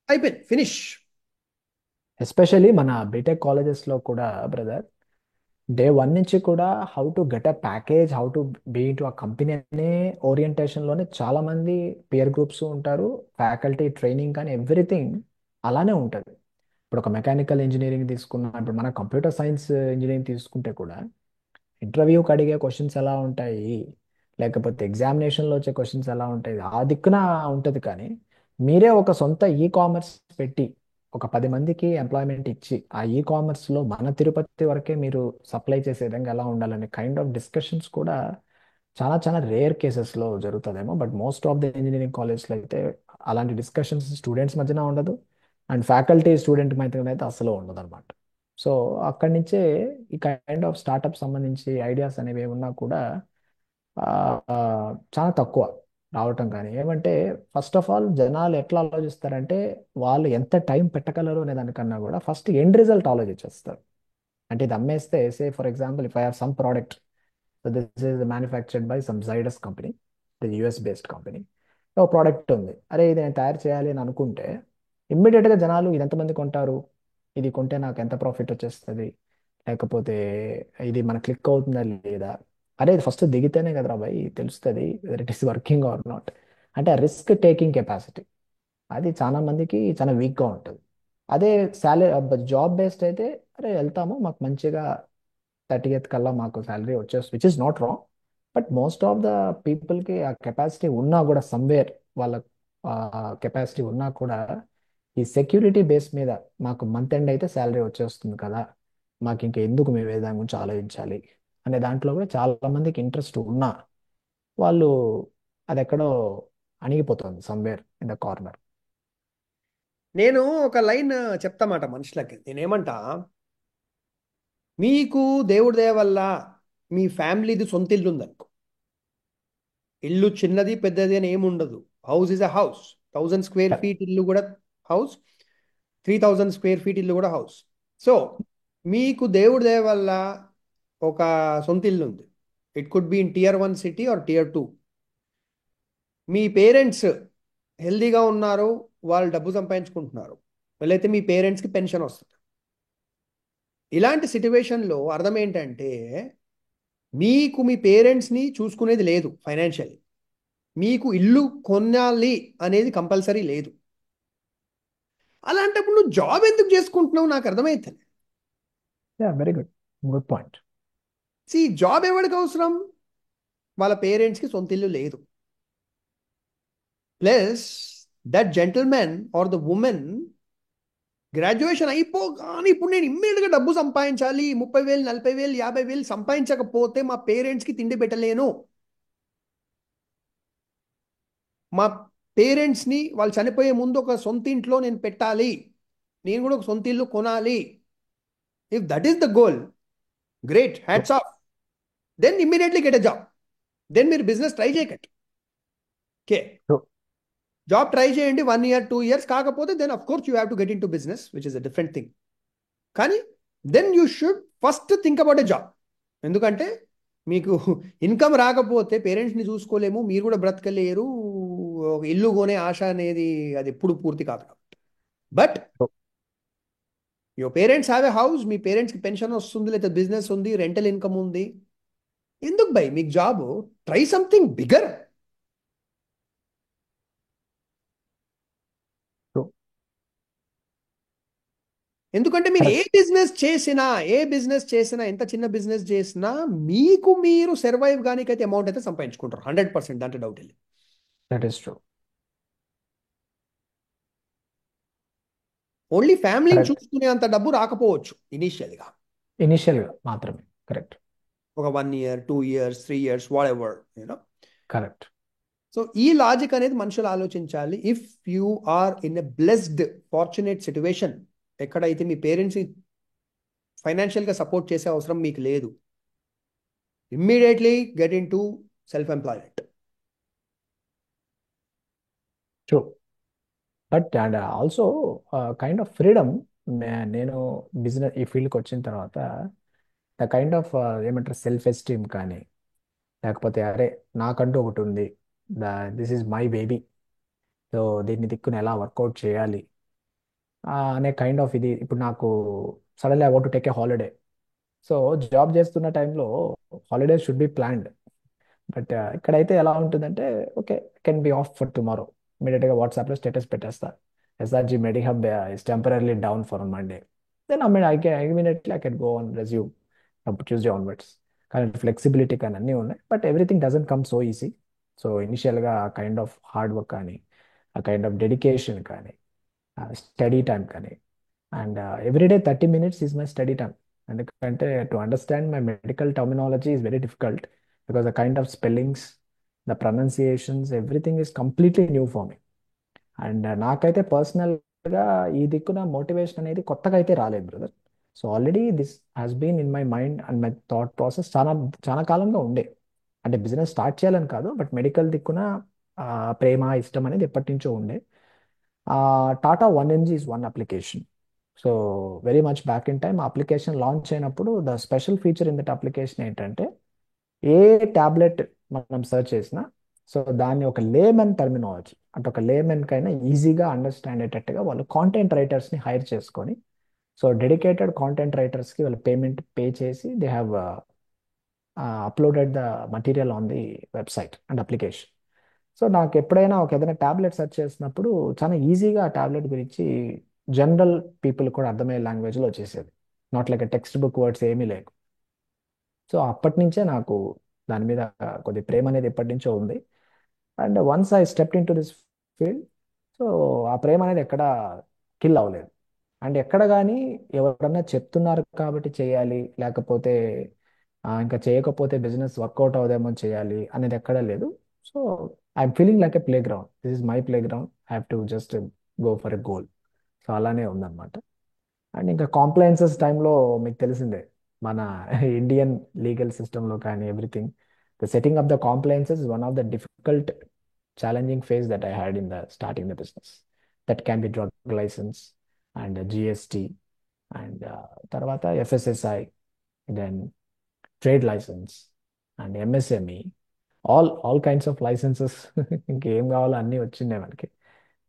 అయిపోయింది, ఫినిష్. ఎస్పెషల్లీ మన బీటెక్ కాలేజెస్లో కూడా బ్రదర్, డే 1 నుంచి కూడా how to get a package, how to be to ఆ కంపెనీ అనే ఓరియంటేషన్లోనే చాలా మంది పియర్ గ్రూప్స్ ఉంటారు. ఫ్యాకల్టీ ట్రైనింగ్ కానీ ఎవ్రీథింగ్ అలానే ఉంటుంది. ఇప్పుడు ఒక మెకానికల్ ఇంజనీరింగ్ తీసుకున్నా, ఇప్పుడు మన కంప్యూటర్ సైన్స్ ఇంజనీరింగ్ తీసుకుంటే కూడా ఇంటర్వ్యూకి అడిగే క్వశ్చన్స్ ఎలా ఉంటాయి, లేకపోతే ఎగ్జామినేషన్లో వచ్చే క్వశ్చన్స్ ఎలా ఉంటాయి, ఆ దిక్కున ఉంటుంది. కానీ మీరే ఒక సొంత ఈ కామర్స్ పెట్టి ఒక 10 మందికి ఎంప్లాయ్మెంట్ ఇచ్చి ఆ ఈ కామర్స్లో మన తిరుపతి వరకే మీరు సప్లై చేసే విధంగా ఎలా ఉండాలనే కైండ్ ఆఫ్ డిస్కషన్స్ కూడా చాలా చాలా రేర్ కేసెస్లో జరుగుతుందేమో. But most of the engineering కాలేజ్లో అయితే అలాంటి డిస్కషన్స్ స్టూడెంట్స్ మధ్యన ఉండదు, అండ్ ఫ్యాకల్టీ స్టూడెంట్ మధ్యన అయితే అసలు ఉండదు అనమాట. సో అక్కడి నుంచే ఈ కైండ్ ఆఫ్ స్టార్టప్ సంబంధించి ఐడియాస్ అనేవి ఏమున్నా కూడా ఆ, ఆ, చాలా తక్కువ రావటం. కానీ ఏమంటే ఫస్ట్ ఆఫ్ ఆల్ జనాలు ఎట్లా ఆలోచిస్తారంటే వాళ్ళు ఎంత టైం పెట్టగలరు అనే దానికన్నా కూడా ఫస్ట్ ఎండ్ రిజల్ట్ ఆలోచించేస్తారు. అంటే ఇది అమ్మేస్తే, say for example if I have some product, so this is manufactured by some Zydus company, ఇది యుఎస్ బేస్డ్ కంపెనీ. ఒక ప్రోడక్ట్ ఉంది, అరే ఇది నేను తయారు చేయాలి అని అనుకుంటే ఇమ్మీడియట్గా జనాలు ఇది ఎంతమంది కొంటారు, ఇది కొంటే నాకు ఎంత ప్రాఫిట్ వచ్చేస్తుంది, లేకపోతే ఇది మన క్లిక్ అవుతుందా లేదా, అరే ఇది ఫస్ట్ దిగితేనే కదరా భయ్ తెలుస్తుంది it is working or not. అంటే ఆ రిస్క్ టేకింగ్ కెపాసిటీ అది చాలా మందికి చాలా వీక్గా ఉంటుంది. అదే సాలరీ జాబ్ బేస్డ్ అయితే అరే వెళ్తాము మాకు మంచిగా 30th కల్లా మాకు శాలరీ వచ్చేస్తుంది, which is not wrong. But most of the పీపుల్కి ఆ కెపాసిటీ ఉన్నా కూడా సమ్వేర్ వాళ్ళ కెపాసిటీ ఉన్నా కూడా ఈ సెక్యూరిటీ బేస్ మీద మాకు మంత్ ఎండ్ అయితే శాలరీ వచ్చేస్తుంది కదా, మాకు ఇంకా ఎందుకు మేము ఏ దాని గురించి ఆలోచించాలి అనే దాంట్లో కూడా చాలా మందికి ఇంట్రెస్ట్ ఉన్నా వాళ్ళు అది ఎక్కడో అణిగిపోతుంది సమ్వేర్ ఇన్ ద కార్నర్. నేను ఒక లైన్ చెప్తామాట మనుషులకి. నేనేమంటా, మీకు దేవుడి దయ వల్ల మీ ఫ్యామిలీది సొంత ఇల్లు ఉందనుకో. ఇల్లు చిన్నది పెద్దది అని ఏముండదు. House is a house. 1000 square feet ఇల్లు కూడా హౌస్, 3000 square feet ఇల్లు కూడా హౌస్. సో మీకు దేవుడి దయ వల్ల ఒక సొంత ఇల్లు ఉంది. It could be in tier 1 city or tier 2. మీ పేరెంట్స్ హెల్దీగా ఉన్నారు, వాళ్ళు డబ్బు సంపాదించుకుంటున్నారు, వెళ్ళైతే మీ పేరెంట్స్కి పెన్షన్ వస్తుంది. ఇలాంటి సిట్యువేషన్లో అర్థం ఏంటంటే, మీకు మీ పేరెంట్స్ని చూసుకునేది లేదు ఫైనాన్షియల్లీ. మీకు ఇల్లు కొనాలి అనేది కంపల్సరీ లేదు. అలాంటప్పుడు నువ్వు జాబ్ ఎందుకు చేసుకుంటున్నావు నాకు అర్థమవుతుంది. Yeah, very good, good point. Job ఎవరికి అవసరం? వాళ్ళ పేరెంట్స్కి సొంత ఇల్లు లేదు. Plus that gentlemen or the women graduation అయిపోగానే ఇప్పుడు నేను ఇమ్మీడియట్గా డబ్బు సంపాదించాలి, 30,000, 40,000, 50,000 సంపాదించకపోతే మా పేరెంట్స్కి తిండి పెట్టలేను, మా పేరెంట్స్ని వాళ్ళు చనిపోయే ముందు ఒక సొంత ఇంట్లో నేను పెట్టాలి, నేను కూడా ఒక సొంత ఇల్లు కొనాలి. If that is the goal, great, hats off. Then immediately get a job. Then మీరు బిజినెస్ ట్రై చేయకండి. ఓకే, జాబ్ ట్రై చేయండి 1 year, 2 years కాకపోతే then of course you have to get in to business which is a different thing. కానీ then you should first think about a job. ఎందుకంటే మీకు income రాకపోతే పేరెంట్స్ని చూసుకోలేము, మీరు కూడా బ్రతకలేరు. ఒక ఇల్లు కొనే ఆశ అనేది అది ఎప్పుడు పూర్తి కాదు. But your parents have a house, మీ పేరెంట్స్కి పెన్షన్ వస్తుంది, లేదా బిజినెస్ ఉంది, రెంటల్ ఇన్కమ్ ఉంది, ఎందుకు బై మీకు జాబ్? Try something bigger. ఎందుకంటే మీరు ఏ కరెక్ట్. బిజినెస్ చేసినా, ఎంత చిన్న బిజినెస్ చేసినా మీకు మీరు సర్వైవ్ కానికైతే అమౌంట్ అయితే సంపాదించుకుంటారు 100%, దాంట్లో డౌట్ లేదు. That is true. ఓన్లీ ఫ్యామిలీని కరెక్ట్. చూసుకునే అంత డబ్బు రాకపోవచ్చు ఇనీషియల్గా, ఇనిషియల్గా మాత్రమే. కరెక్ట్. ఒక 1 year, 2 years, 3 years, whatever you know. Correct. So ఈ లాజిక్ అనేది మనుషులు ఆలోచించాలి. If you are in a blessed fortunate situation, ఎక్కడైతే మీ పేరెంట్స్ని ఫైనాన్షియల్గా సపోర్ట్ చేసే అవసరం మీకు లేదు, immediately get in to self employment. True. But and also kind of freedom. నేను బిజినెస్ ఈ ఫీల్డ్కి వచ్చిన తర్వాత ద కైండ్ ఆఫ్ ఏమంటారు సెల్ఫ్ ఎస్టీమ్ కానీ, లేకపోతే అరే నాకంటూ ఒకటి ఉంది, this is my baby, so దీన్ని దిక్కుని ఎలా వర్కౌట్ చేయాలి అనే కైండ్ ఆఫ్ ఇది ఇప్పుడు నాకు suddenly I want to take a holiday. So job చేస్తున్న టైంలో holidays should be planned. But ఇక్కడైతే ఎలా ఉంటుందంటే okay, can be off for tomorrow, ఇమీడియట్గా వాట్సాప్లో స్టేటస్ పెట్టేస్తా, SRG Medihub is temporary down for Monday, then immediately I can go on resume from Tuesday onwards. కానీ flexibility కానీ అన్నీ ఉన్నాయి, but everything doesn't come so easy. So ఇనిషియల్గా ఆ kind of hard work కానీ, ఆ కైండ్ ఆఫ్ డెడికేషన్ కానీ, study time కానీ, and everyday 30 minutes is my study time. ఎందుకంటే to understand my medical terminology is very difficult, because the kind of spellings, the pronunciations, everything is completely new for me. And నాకైతే పర్సనల్గా ఈ దిక్కున motivation అనేది కొత్తగా అయితే రాలేదు brother. So already this has been in my mind and my thought process చాలా చాలా కాలంగా ఉండే. అంటే బిజినెస్ స్టార్ట్ చేయాలని కాదు, బట్ మెడికల్ దిక్కున ప్రేమ ఇష్టం అనేది ఎప్పటి నుంచో ఉండే. Tata 1mg is one application. So very much back in time application launch అయినప్పుడు the special feature in that application ఏంటంటే ఏ ట్యాబ్లెట్ మనం సెర్చ్ చేసినా సో దాన్ని ఒక లేమెన్ టర్మినాలజీ, అంటే ఒక లేమెన్ కైనా ఈజీగా అండర్స్టాండ్ అయ్యేటట్టుగా వాళ్ళు కాంటెంట్ రైటర్స్ని హైర్ చేసుకొని, సో డెడికేటెడ్ కాంటెంట్ రైటర్స్కి వాళ్ళు పేమెంట్ పే చేసి they have uploaded the material on the website and application. So నాకు ఎప్పుడైనా ఒక ఏదైనా ట్యాబ్లెట్ సెర్చ్ చేసినప్పుడు చాలా ఈజీగా ఆ ట్యాబ్లెట్ గురించి జనరల్ పీపుల్ కూడా అర్థమయ్యే లాంగ్వేజ్లో వచ్చేసేది, not like text book words ఏమీ లేవు. సో అప్పటి నుంచే నాకు దాని మీద కొద్ది ప్రేమ అనేది ఎప్పటి నుంచో ఉంది. And once I step in to this field, so ఆ ప్రేమ అనేది ఎక్కడ కిల్ అవ్వలేదు. అండ్ ఎక్కడ కానీ ఎవరన్నా చెప్తున్నారు కాబట్టి చేయాలి, లేకపోతే ఇంకా చేయకపోతే బిజినెస్ వర్కౌట్ అవుదేమో చేయాలి అనేది ఎక్కడా లేదు. So I'm feeling like a play ground, this is my play ground, I have to just go for a goal. So అలానే ఉందన్నమాట. అండ్ ఇంకా కాంప్లైన్సెస్ టైంలో మీకు తెలిసిందే మన ఇండియన్ లీగల్ సిస్టంలో కానీ everything, the setting up the compliances is one of the difficult challenging phase that I had in the starting the business. That can be drug licence and GST and తర్వాత FSSI, then trade licence and MSME, all kinds of licences ఇంకేం కావాలో అన్నీ వచ్చిండే మనకి.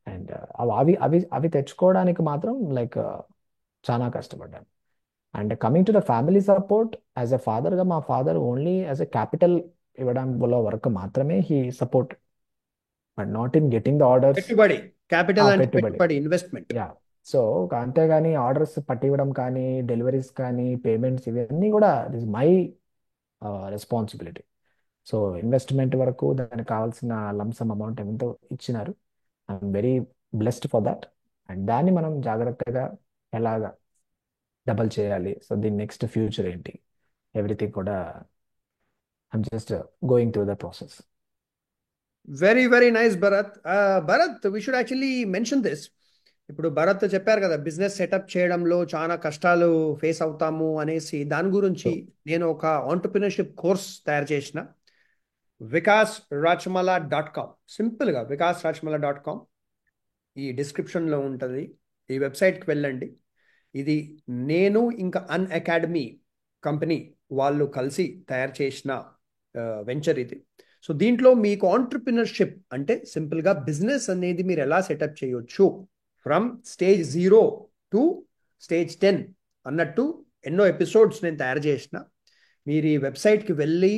And అవి అవి అవి తెచ్చుకోవడానికి మాత్రం లైక్ చాలా కష్టపడ్డాను. And coming to the family support, as a ఫాదర్గా మా father only as a capital ఇవ్వడం వరకు మాత్రమే he support, but not in getting the orders. పెట్టుబడి, ఆ క్యాపిటల్ అంటే పెట్టుబడి, పెట్టుబడి, ఇన్వెస్ట్మెంట్. యా. సో అంతేగాని ఆర్డర్స్ పట్టివ్వడం కానీ, డెలివరీస్ కానీ, పేమెంట్స్ ఇవన్నీ కూడా this my responsibility. So investment వరకు దానికి కావాల్సిన లంసమ్ అమౌంట్ ఎంతో ఇచ్చినారు. I'm very blessed for that. And దాన్ని మనం జాగ్రత్తగా ఎలాగా డబల్ చేయాలి, సో దీని నెక్స్ట్ ఫ్యూచర్ ఏంటి, ఎవ్రీథింగ్ కూడా I'm just going through the process. Very very nice Bharat. Bharat, we should actually mention this. ఇప్పుడు భరత్ చెప్పారు కదా బిజినెస్ సెటప్ చేయడంలో చాలా కష్టాలు ఫేస్ అవుతాము అనేసి, దాని గురించి నేను ఒక ఆంటర్ప్రినర్షిప్ కోర్స్ తయారు చేసిన, vikasrachmala.com. సింపుల్గా vikasrachmala.com, ఈ డిస్క్రిప్షన్లో ఉంటుంది. ఈ వెబ్సైట్కి వెళ్ళండి. ఇది నేను ఇంకా అన్ అకాడమీ కంపెనీ వాళ్ళు కలిసి తయారు చేసిన వెంచర్ ఇది. సో దీంట్లో మీకు ఆంటర్ప్రినర్షిప్ అంటే సింపుల్గా బిజినెస్ అనేది మీరు ఎలా సెటప్ చేయొచ్చు ఫ్రమ్ స్టేజ్ 0 టు స్టేజ్ 10 అన్నట్టు ఎన్నో ఎపిసోడ్స్ నేను తయారు చేసిన. మీరు ఈ వెబ్సైట్కి వెళ్ళి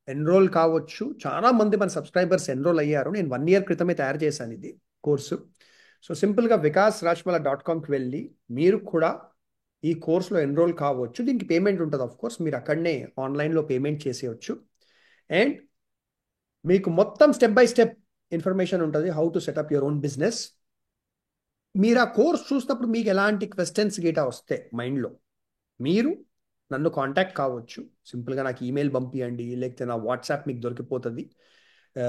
ఎన్రోల్ కావచ్చు. చాలా మంది మన సబ్స్క్రైబర్స్ ఎన్రోల్ అయ్యారు. నేను 1 year క్రితమే తయారు చేశాను ఇది కోర్సు. సో సింపుల్గా vikasrachmala.comకి వెళ్ళి మీరు కూడా ఈ కోర్సులో ఎన్రోల్ కావచ్చు. దీనికి పేమెంట్ ఉంటుంది ఆఫ్ కోర్స్, మీరు అక్కడనే ఆన్లైన్లో పేమెంట్ చేసేయచ్చు. అండ్ మీకు మొత్తం స్టెప్ బై స్టెప్ ఇన్ఫర్మేషన్ ఉంటుంది, how to set up your own business. మీరు ఆ కోర్స్ చూసినప్పుడు మీకు ఎలాంటి క్వశ్చన్స్ గీటా వస్తే మైండ్లో, మీరు నన్ను కాంటాక్ట్ కావచ్చు. సింపుల్గా నాకు ఈమెయిల్ పంపించండి, లేకపోతే నా వాట్సాప్ మీకు దొరికిపోతుంది. ఆ,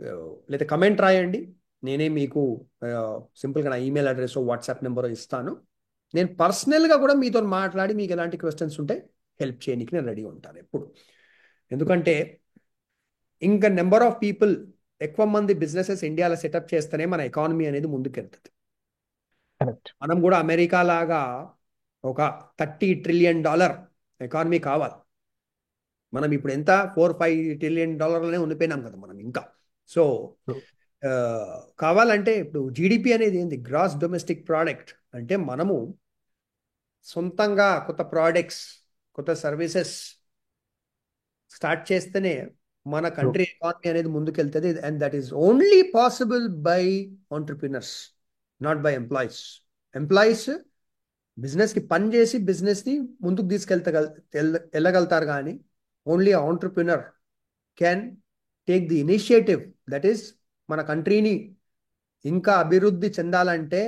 ఆ, లేదా కమెంట్ రాయండి. నేనే మీకు సింపుల్గా నా ఈమెయిల్ అడ్రస్ వాట్సాప్ నెంబర్ ఇస్తాను. నేను పర్సనల్గా కూడా మీతో మాట్లాడి మీకు ఎలాంటి క్వశ్చన్స్ ఉంటే హెల్ప్ చేయడానికి నేను రెడీ ఉంటాను ఎప్పుడు. ఎందుకంటే ఇంకా నెంబర్ ఆఫ్ పీపుల్, ఎక్కువ మంది బిజినెసెస్ ఇండియాలో సెటప్ చేస్తేనే మన ఎకానమీ అనేది ముందుకెళ్తుంది. కరెక్ట్. మనం కూడా అమెరికా లాగా ఒక $30 ట్రిలియన్ ఎకానమీ కావాలి. మనం ఇప్పుడు ఎంత $4-5 ట్రిలియన్ ఉండిపోయినాం కదా మనం ఇంకా. సో ఆ, కావాలంటే ఇప్పుడు జీడిపి అనేది ఏంది, గ్రాస్ డొమెస్టిక్ ప్రోడక్ట్. అంటే మనము సొంతంగా కొత్త ప్రోడక్ట్స్, కొత్త సర్వీసెస్ స్టార్ట్ చేస్తేనే మన ట్రూ. కంట్రీ ఎకానమీ అనేది ముందుకెళ్తుంది. And that is only possible by entrepreneurs, not by employees. Employees బిజినెస్కి పని చేసి బిజినెస్ని ముందుకు వెళ్ళగలుగుతారు, కానీ only entrepreneur can take the initiative. That is మన కంట్రీని ఇంకా అభివృద్ధి చెందాలంటే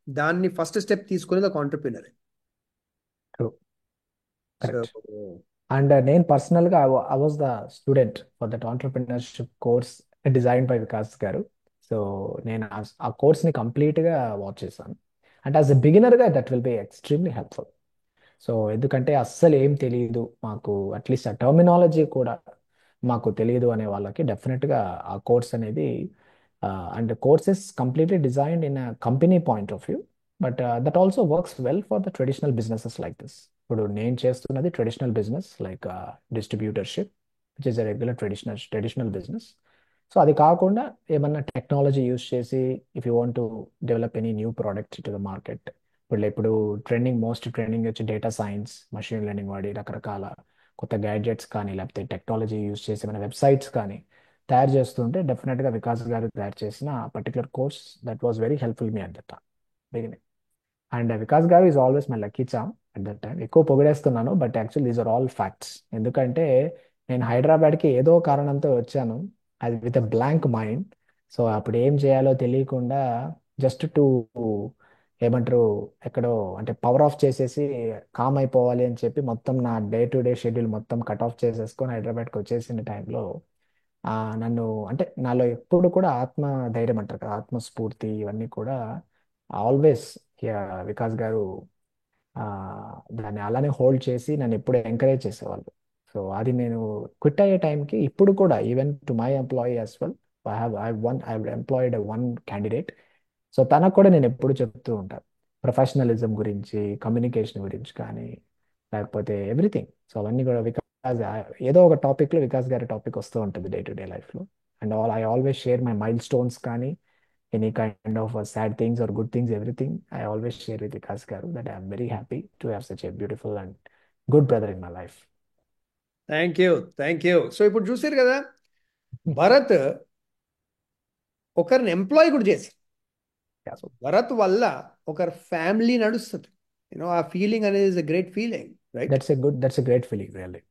దాన్ని ఫస్ట్ స్టెప్ తీసుకునేది ఒక entrepreneur. True. So correct. And నేను పర్సనల్గా I was the student for that entrepreneurship course design by Vikas గారు. సో నేను ఆ కోర్స్ని కంప్లీట్గా వాచ్ చేశాను. అండ్ యాజ్ ఎ బిగినర్గా that will be extremely helpful. So ఎందుకంటే అస్సలు ఏం తెలియదు మాకు, అట్లీస్ట్ ఆ టర్మినాలజీ కూడా మాకు తెలియదు అనే వాళ్ళకి డెఫినెట్గా ఆ కోర్స్ అనేది, and course is completely designed in a company point of view, but that also works well for the traditional businesses like this. ఇప్పుడు నేను చేస్తున్నది traditional business like distributorship, which is a regular traditional business. So అది కాకుండా ఏమన్నా technology use చేసి, if you want to develop any new product to the market, ఇప్పుడు most trending వచ్చి data science, machine learning వాడి రకరకాల కొత్త గ్యాడ్జెట్స్ కానీ, లేకపోతే టెక్నాలజీ యూస్ చేసి మన వెబ్సైట్స్ కానీ తయారు చేస్తుంటే, డెఫినెట్గా వికాస్ గారు తయారు చేసిన particular course that was very helpful me at that beginning. And Vikas garu is always my lucky charm at that time. ఎక్కువ పొగిడేస్తున్నాను, but actual these are all facts. ఎందుకంటే నేను హైదరాబాద్కి ఏదో కారణంతో వచ్చాను, అది with a blank mind. So అప్పుడు ఏం చేయాలో తెలియకుండా జస్ట్ టు ఏమంటారు, ఎక్కడో అంటే పవర్ ఆఫ్ చేసేసి కామ్ అయిపోవాలి అని చెప్పి మొత్తం నా డే టు డే షెడ్యూల్ మొత్తం కట్ ఆఫ్ చేసేసుకొని హైదరాబాద్కి వచ్చేసిన టైంలో ఆ, నన్ను అంటే నాలో ఎప్పుడు కూడా ఆత్మ ధైర్యం అంటారు కదా, ఆత్మస్ఫూర్తి ఇవన్నీ కూడా ఆల్వేస్ వికాస్ గారు ఆ, దాన్ని అలానే హోల్డ్ చేసి నన్ను ఎప్పుడు ఎంకరేజ్ చేసేవాళ్ళు. సో అది నేను క్విట్ అయ్యే టైంకి ఇప్పుడు కూడా even to my employee as well, I employed one candidate. So తనకు కూడా నేను ఎప్పుడు చెప్తూ ఉంటాను ప్రొఫెషనలిజం గురించి, కమ్యూనికేషన్ గురించి కానీ, లేకపోతే ఎవ్రీథింగ్. సో అవన్నీ కూడా వికాస్ ఏదో ఒక టాపిక్లో వికాస్ గారి టాపిక్ వస్తూ ఉంటుంది డే టు డే లైఫ్లో. And I always share my mile stones కానీ, any kind of sad things or good things, everything I always share with Vikas Garu, that I am very happy to have such a beautiful and good brother in my life. Thank you, thank you. So ఇప్పుడు చూసారు కదా, భరత్ ఒకరిని employee కూడా చేసి, Yeah, so Bharat వల్ల ఒకరి family నడుస్తుంది. ఆ ఫీలింగ్ అనేది is a great feeling, right? that's a great feeling really.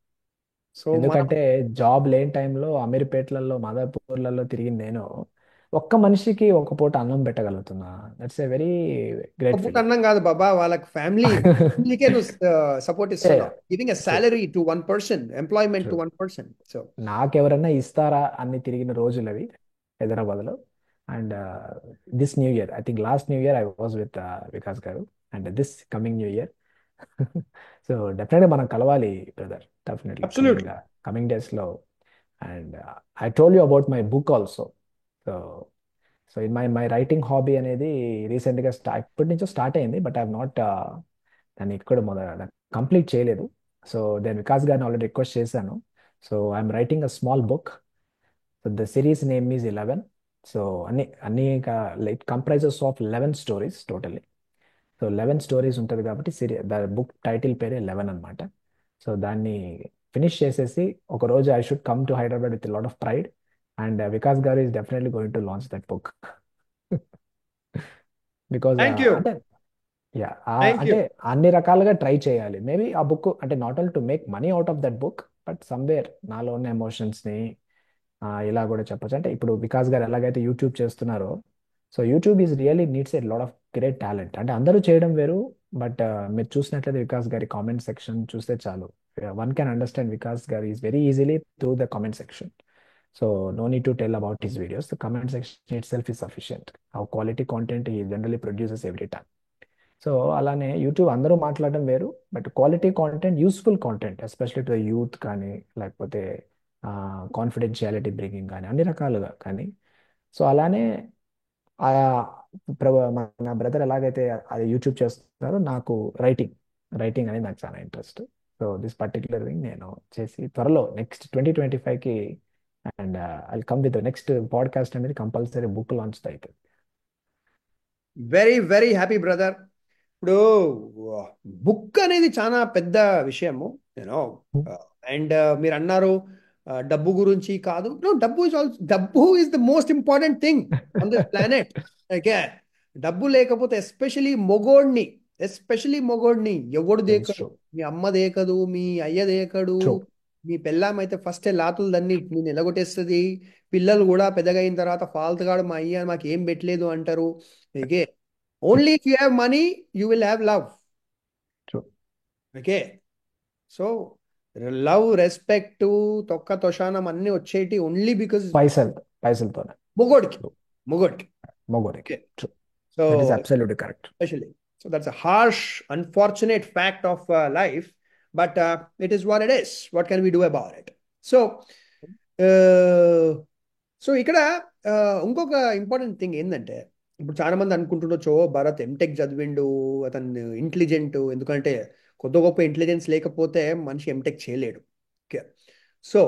So మనం ఎందుకంటే జాబ్ లేని టైంలో అమీర్పేట్లలో మాదాపూర్లలో తిరిగి నేను ఒక్క మనిషికి ఒక పూట అన్నం పెట్టగలుగుతున్నా. దట్స్ ఎ వెరీ గ్రేట్ పూట ఫీలింగ్. అన్నం కాదు బాబా, వాళ్ళకి ఫ్యామిలీకే నువ్వు సపోర్ట్ ఇస్తున్నావు, giving a true. Salary to 1 person, employment true. To 1 person. So నాకెవరన్నా ఇస్తారా అన్ని తిరిగిన రోజులు అవి హైదరాబాద్లో. And this new year, I think last new year I was with Vikas garu, and this coming new year so డెఫినెట్గా మనం కలవాలి బ్రదర్, డెఫినెట్లీ అబ్సల్యూట్లీ. కమింగ్ డేస్లో. And I told you about my book also. So so in my writing hobby అనేది రీసెంట్గా ఇప్పటి నుంచో start అయింది, but I have not దాన్ని ఇక్కడ కంప్లీట్ చేయలేదు. సో నేను వికాస్ గారిని ఆల్రెడీ రిక్వెస్ట్ చేశాను. So I'm writing a small book. So the series name is 11. So అన్ని అన్ని like comprises of 11 stories totally. So 11 stories ఉంటుంది కాబట్టి ద బుక్ టైటిల్ పేరే 11 అనమాట. సో దాన్ని ఫినిష్ చేసేసి ఒక రోజు I should come to Hyderabad with lot of pride, and Vikas garu is definitely going to launch that book. Because thank you, అంటే yeah thank you. అంటే అన్ని రకాలుగా ట్రై చేయాలి. మేబీ ఆ బుక్ అంటే not only to make money out of that book, but somewhere నాలో ఉన్న ఎమోషన్స్ని ఇలా కూడా చెప్పొచ్చు. అంటే ఇప్పుడు వికాస్ గారు ఎలాగైతే యూట్యూబ్ చేస్తున్నారో, so YouTube is really needs a lot of great talent. అంటే అందరూ చేయడం వేరు, బట్ మీరు చూసినట్లయితే వికాస్ గారి కామెంట్ సెక్షన్ చూస్తే చాలు, one can understand Vikas garu is very easily through the comment section. So no need to tell about his videos, the comment section itself is sufficient. How quality content he generally produces every time. So అలానే YouTube అందరూ మాట్లాడడం వేరు, but quality content, useful content especially to the youth కానీ, లేకపోతే confidentiality bringing కానీ, అన్ని రకాలుగా కానీ. సో అలానే ఆ మన బ్రదర్ ఎలాగైతే అది యూట్యూబ్ చేస్తున్నారో, నాకు రైటింగ్ రైటింగ్ అనేది నాకు చాలా interest. So this particular thing నేను చేసి త్వరలో నెక్స్ట్ 2025కి, and I come with next podcast అనేది కంపల్సరీ బుక్ లాంచ్ అవుతుంది. Very very happy brother. ఇప్పుడు బుక్ అనేది చాలా పెద్ద విషయము, యూనో. అండ్ మీరు అన్నారు డబ్బు గురించి కాదు. నో, డబ్బు ఇస్ ఆల్సో, డబ్బు is the most important thing on this planet. Okay. డబ్బు లేకపోతే ఎస్పెషలీ మొగోడిని ఎవడు దేకడు. ట్రూ. మీ అమ్మ దేకదు, మీ అయ్య దేకడు. ట్రూ. మీ పెళ్ళాం అయితే ఫస్ట్ లాతులు దన్ని నేను ఎలగొట్టేస్తుంది. పిల్లలు కూడా పెద్దగా అయిన తర్వాత ఫాల్తుగాడు మా అయ్య మాకు ఏం పెట్టలేదు అంటారు. Okay. Only if you have money you will have love. True. Okay. So love, respect, తొక్క తొషానం అన్ని వచ్చేటి ఓన్లీ బికాజ్ పైసలతోనే. మొగోడికి ట్రూ. మొగోడికి మొగోరికి. Okay. True. So that is absolutely correct. especially, so that's a harsh unfortunate fact of life, but it is what it is. What can we do about it? So uh, so ఇక్కడ ఇంకొక important thing ఏంటంటే, ఇప్పుడు చాలా మంది అనుకుంటుండొచ్చు, "ఓ, Bharat MTech చదివిండు, అతను intelligent." ఎందుకంటే కొద్ది గొప్ప ఇంటెలిజెన్స్ లేకపోతే మనిషి ఎంటెక్ చేయలేడు. ఓకే. సో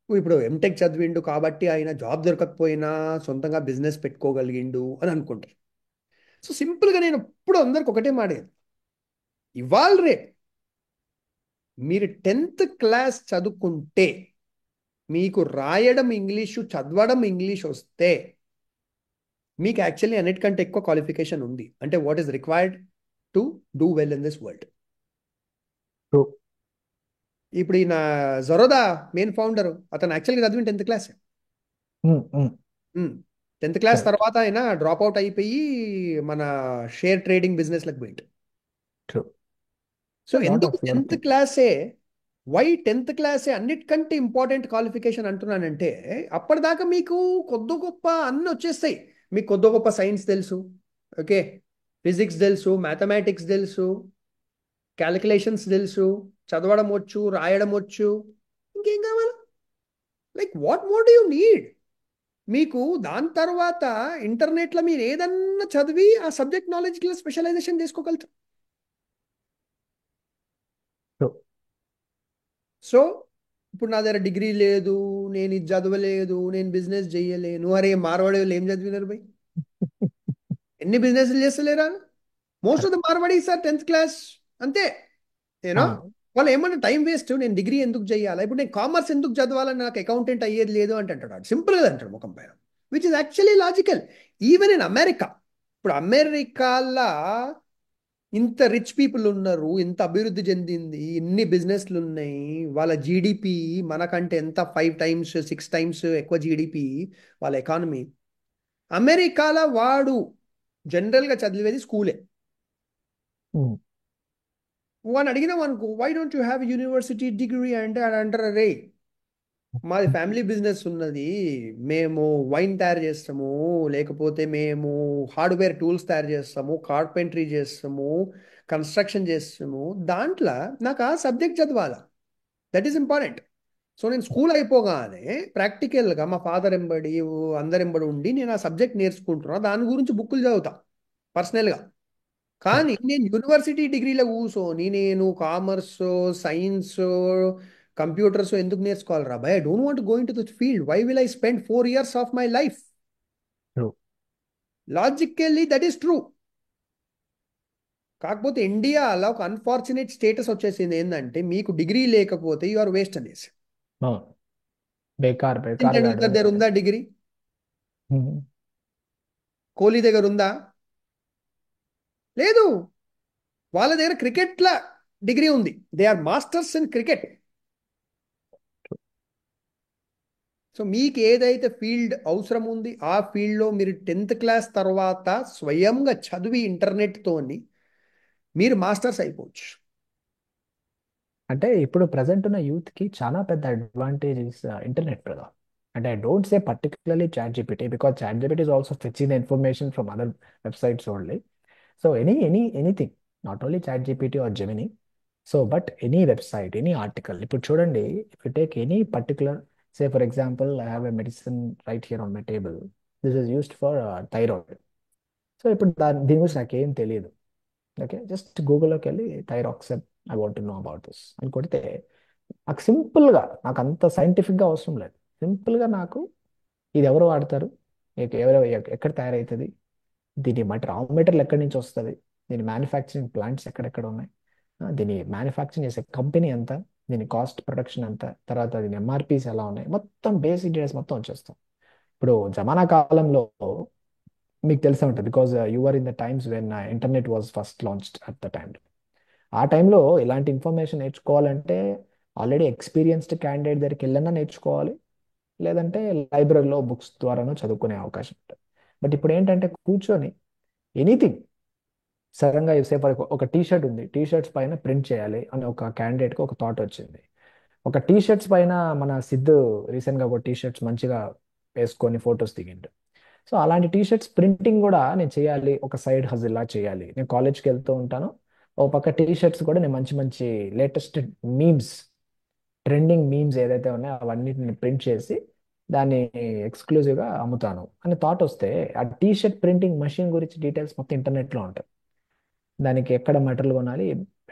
ఇప్పుడు ఎంటెక్ చదివిండు కాబట్టి ఆయన జాబ్ దొరకకపోయినా సొంతంగా బిజినెస్ పెట్టుకోగలిగిండు అని అనుకుంటారు. సో సింపుల్గా నేను ఎప్పుడు అందరికి ఒకటే మాడేది, ఇవాళ రేపు మీరు 10th క్లాస్ చదువుకుంటే, మీకు రాయడం ఇంగ్లీషు, చదవడం ఇంగ్లీష్ వస్తే, మీకు యాక్చువల్లీ అన్నిటికంటే ఎక్కువ క్వాలిఫికేషన్ ఉంది. అంటే what is required to do well in this world. True. ఇప్పుడు ఈయన జరోదా మెయిన్ ఫౌండర్, అతను యాక్చువల్గా చదివిన 10th class. 10th class correct. తర్వాత ఆయన డ్రాప్ అవుట్ అయిపోయి మన షేర్ ట్రేడింగ్ బిజినెస్లకు పోయిండు. ట్రూ. సో లాట్ ఎందుకు ఆఫ్ 10th క్లాసే, వై 10th క్లాసే అన్నిటికంటే ఇంపార్టెంట్ క్వాలిఫికేషన్ అంటున్నానంటే, అప్పటిదాకా మీకు కొద్ది గొప్ప అన్నీ వచ్చేస్తాయి. మీకు కొద్ది గొప్ప సైన్స్ తెలుసు, ఓకే, ఫిజిక్స్ తెలుసు, మ్యాథమెటిక్స్ తెలుసు, క్యాలిక్యులేషన్స్ తెలుసు, చదవడం వచ్చు, రాయడం వచ్చు. ఇంకేం కావాలి? Like what more do you need? మీకు దాని తర్వాత ఇంటర్నెట్లో మీరు ఏదన్నా చదివి ఆ సబ్జెక్ట్ నాలెడ్జ్కి స్పెషలైజేషన్ చేసుకోగలుగుతారు. ట్రూ. సో ఇప్పుడు నా దగ్గర డిగ్రీ లేదు, నేను ఇది చదవలేదు, నేను బిజినెస్ చేయలేను. అరే మార్వాడి వాళ్ళు ఏం చదివినారు భయ్? ఎన్ని బిజినెస్లు చేస్తలేరా? Most of the Marwadi sir 10th class అంతే. ఏనో అవును. వాళ్ళు ఏమన్నా టైం వేస్ట్, నేను డిగ్రీ ఎందుకు చేయాలి, ఇప్పుడు నేను కామర్స్ ఎందుకు చదవాలని, నాకు అకౌంటెంట్ అయ్యేది లేదు అంటే అంటాడు. సింపుల్గా అంటాడు ముఖం పైన, which is actually logical. Even in America, ఇప్పుడు అమెరికాలో ఇంత రిచ్ పీపుల్ ఉన్నారు, ఇంత అభివృద్ధి చెందింది, ఇన్ని బిజినెస్లు ఉన్నాయి, వాళ్ళ జీడిపి మనకంటే ఎంత 5 times 6 times ఎక్కువ జీడిపి వాళ్ళ ఎకానమీ. అమెరికాలో వాడు జనరల్గా చదివేది స్కూలే. వాడిని అడిగినాం అనుకో, why don't you have university degree అంటే అది అంటారు, రే మాది ఫ్యామిలీ బిజినెస్ ఉన్నది, మేము వైన్ తయారు చేస్తాము, లేకపోతే మేము హార్డ్వేర్ టూల్స్ తయారు చేస్తాము, కార్పెంటరీ చేస్తాము, కన్స్ట్రక్షన్ చేస్తాము, దాంట్లో నాకు ఆ సబ్జెక్ట్ చదవాలా, దట్ ఈస్ ఇంపార్టెంట్. సో నేను స్కూల్ అయిపోగానే ప్రాక్టికల్గా మా ఫాదర్ ఎంబడి అందరు ఎంబడి ఉండి నేను ఆ సబ్జెక్ట్ నేర్చుకుంటున్నా, దాని గురించి బుక్కులు చదువుతా పర్సనల్గా. కానీ కరెక్ట్. నేను యూనివర్సిటీ డిగ్రీలో కూర్చొని నేను కామర్స్, సైన్స్, కంప్యూటర్స్ ఎందుకు నేర్చుకోవాలి రా భయ్? I don't want go into this field. Why will I spend 4 years of my life? True. Logically that is true. కాకపోతే ఇండియాలో ఒక అన్ఫార్చునేట్ స్టేటస్ వచ్చేసింది ఏంటంటే, మీకు డిగ్రీ లేకపోతే యు ఆర్ వేస్ట్ అనేసి. అవును. బేకార్ సచిన్ బేకార్ గాడు. టెండూల్కర్ దగ్గర ఉందా డిగ్రీ? హ్మ్. కోహ్లీ దగ్గర ఉందా? లేదు. వాళ్ళ దగ్గర క్రికెట్ల డిగ్రీ ఉంది. They are masters in cricket. So మీకు ఏదైతే ఫీల్డ్ అవసరం ఉంది ఆ ఫీల్డ్లో మీరు 10th క్లాస్ తర్వాత స్వయంగా చదివి ఇంటర్నెట్తోని మీరు మాస్టర్స్ అయిపోవచ్చు. అంటే ఇప్పుడు ప్రజెంట్ ఉన్న యూత్ కి చాలా పెద్ద అడ్వాంటేజ్ ఇస్ ఇంటర్నెట్ కదా. అంటే I don't say particularly chat GPT because chat GPT is also fetching the information from other websites only. So anything, not only chat GPT or Gemini. So but any website, any article, ఇప్పుడు చూడండి, if you take any particular, say for example I have a medicine right here on my table, this is used for thyroid. So ఇప్పుడు దీని గురించి నాకేం తెలియదు. Okay, just గూగుల్లోకి వెళ్ళి thyroxine, I want to know about this అని కొడితే నాకు సింపుల్గా, నాకు అంత సైంటిఫిక్గా అవసరం లేదు, సింపుల్గా నాకు ఇది ఎవరు వాడతారు, ఎవరు ఎక్కడ తయారవుతుంది, దీని రా మెటీరియల్ ఎక్కడి నుంచి వస్తుంది, దీని మ్యానుఫ్యాక్చరింగ్ ప్లాంట్స్ ఎక్కడెక్కడ ఉన్నాయి, దీని మ్యానుఫ్యాక్చరింగ్ చేసే కంపెనీ ఎంత, దీని కాస్ట్ ప్రొడక్షన్ ఎంత, తర్వాత దీని ఎంఆర్పీస్ ఎలా ఉన్నాయి, మొత్తం బేసిక్ డీటెయిల్స్ మొత్తం వచ్చేస్తాం. ఇప్పుడు జమానా కాలంలో మీకు తెలిసే ఉంటుంది because you are in the times when internet was first launched at the time. ఆ టైంలో ఇలాంటి ఇన్ఫర్మేషన్ నేర్చుకోవాలంటే ఆల్రెడీ ఎక్స్పీరియన్స్డ్ క్యాండిడేట్ దగ్గరికి వెళ్ళన్నా నేర్చుకోవాలి, లేదంటే లైబ్రరీలో బుక్స్ ద్వారానో చదువుకునే అవకాశం ఉంటుంది. బట్ ఇప్పుడు ఏంటంటే కూర్చొని ఎనీథింగ్ సడన్గా సే ఫర్ ఒక టీ షర్ట్ ఉంది, టీ షర్ట్స్ పైన ప్రింట్ చేయాలి అని ఒక క్యాండిడేట్కి ఒక థాట్ వచ్చింది. ఒక టీ షర్ట్స్ పైన మన సిద్ధు రీసెంట్గా ఒక టీ షర్ట్స్ మంచిగా వేసుకొని ఫొటోస్ దిగిండు. సో అలాంటి టీ షర్ట్స్ ప్రింటింగ్ కూడా నేను చేయాలి, ఒక సైడ్ హజిల్లా చేయాలి. నేను కాలేజ్కి వెళ్తూ ఉంటాను, ఓ పక్క టీ షర్ట్స్ కూడా నేను మంచి మంచి లేటెస్ట్ మీమ్స్, ట్రెండింగ్ మీమ్స్ ఏదైతే ఉన్నాయో అవన్నిటిని ప్రింట్ చేసి దాన్ని ఎక్స్క్లూజివ్గా అమ్ముతాను అని థాట్ వస్తే, ఆ టీ షర్ట్ ప్రింటింగ్ మెషిన్ గురించి డీటెయిల్స్ మొత్తం ఇంటర్నెట్లో ఉంటాయి. దానికి ఎక్కడ మెటీరియల్ కొనాలి,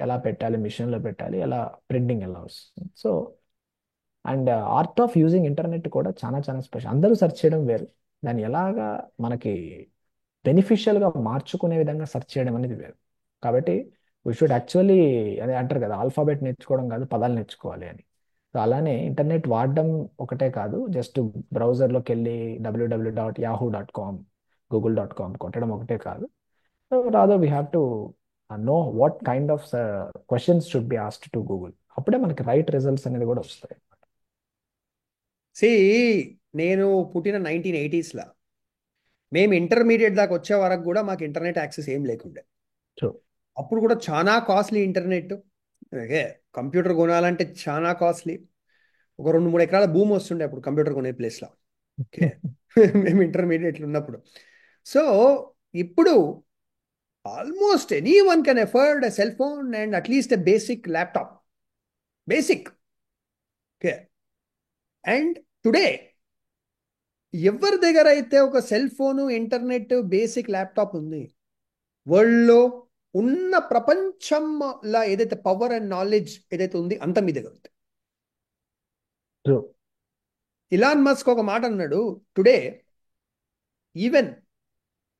ఎలా పెట్టాలి, మిషన్లో పెట్టాలి, ఎలా ప్రింటింగ్ ఎలా వస్తుంది. So and art of using internet కూడా చాలా చాలా స్పెషల్. అందరూ సెర్చ్ చేయడం వేరు, దాన్ని ఎలాగా మనకి బెనిఫిషియల్గా మార్చుకునే విధంగా సెర్చ్ చేయడం అనేది వేరు. కాబట్టి వీ షుడ్ యాక్చువల్లీ, అదే అంటారు కదా, ఆల్ఫాబెట్ నేర్చుకోవడం కాదు పదాలు నేర్చుకోవాలి అని. సో అలానే ఇంటర్నెట్ వాడడం ఒకటే కాదు, జస్ట్ బ్రౌజర్లోకి వెళ్ళి www.yahoo.com, google.com కొట్టడం ఒకటే కాదు. Rather we have to know what kind of questions should be asked to Google. అప్పుడే మనకి రైట్ రిజల్ట్స్ అనేది కూడా వస్తాయి. సి నేను పుట్టిన 1980స్లో, మేము ఇంటర్మీడియట్ దాకా వచ్చే వరకు కూడా మాకు ఇంటర్నెట్ యాక్సెస్ ఏం లేకుండే. సో అప్పుడు కూడా చాలా కాస్ట్లీ ఇంటర్నెట్. ఓకే, కంప్యూటర్ కొనాలంటే చాలా కాస్ట్లీ. ఒక 2-3 ఎకరాల భూమి వస్తుండే అప్పుడు కంప్యూటర్ కొనే ప్లేస్లో. ఓకే, మేము ఇంటర్మీడియట్లు ఉన్నప్పుడు. సో ఇప్పుడు almost any one can afford a cell phone and at least a basic laptop. Basic. Okay, and today ఎవరి దగ్గర అయితే ఒక cell phone, internet, basic laptop ఉంది, వరల్డ్లో ఉన్న ప్రపంచంలో ఏదైతే పవర్ అండ్ నాలెడ్జ్ ఏదైతే ఉంది అంత మీ దగ్గర ఉంది. ట్రూ. ఇలాన్ మస్క్ ఒక మాట అన్నాడు, today even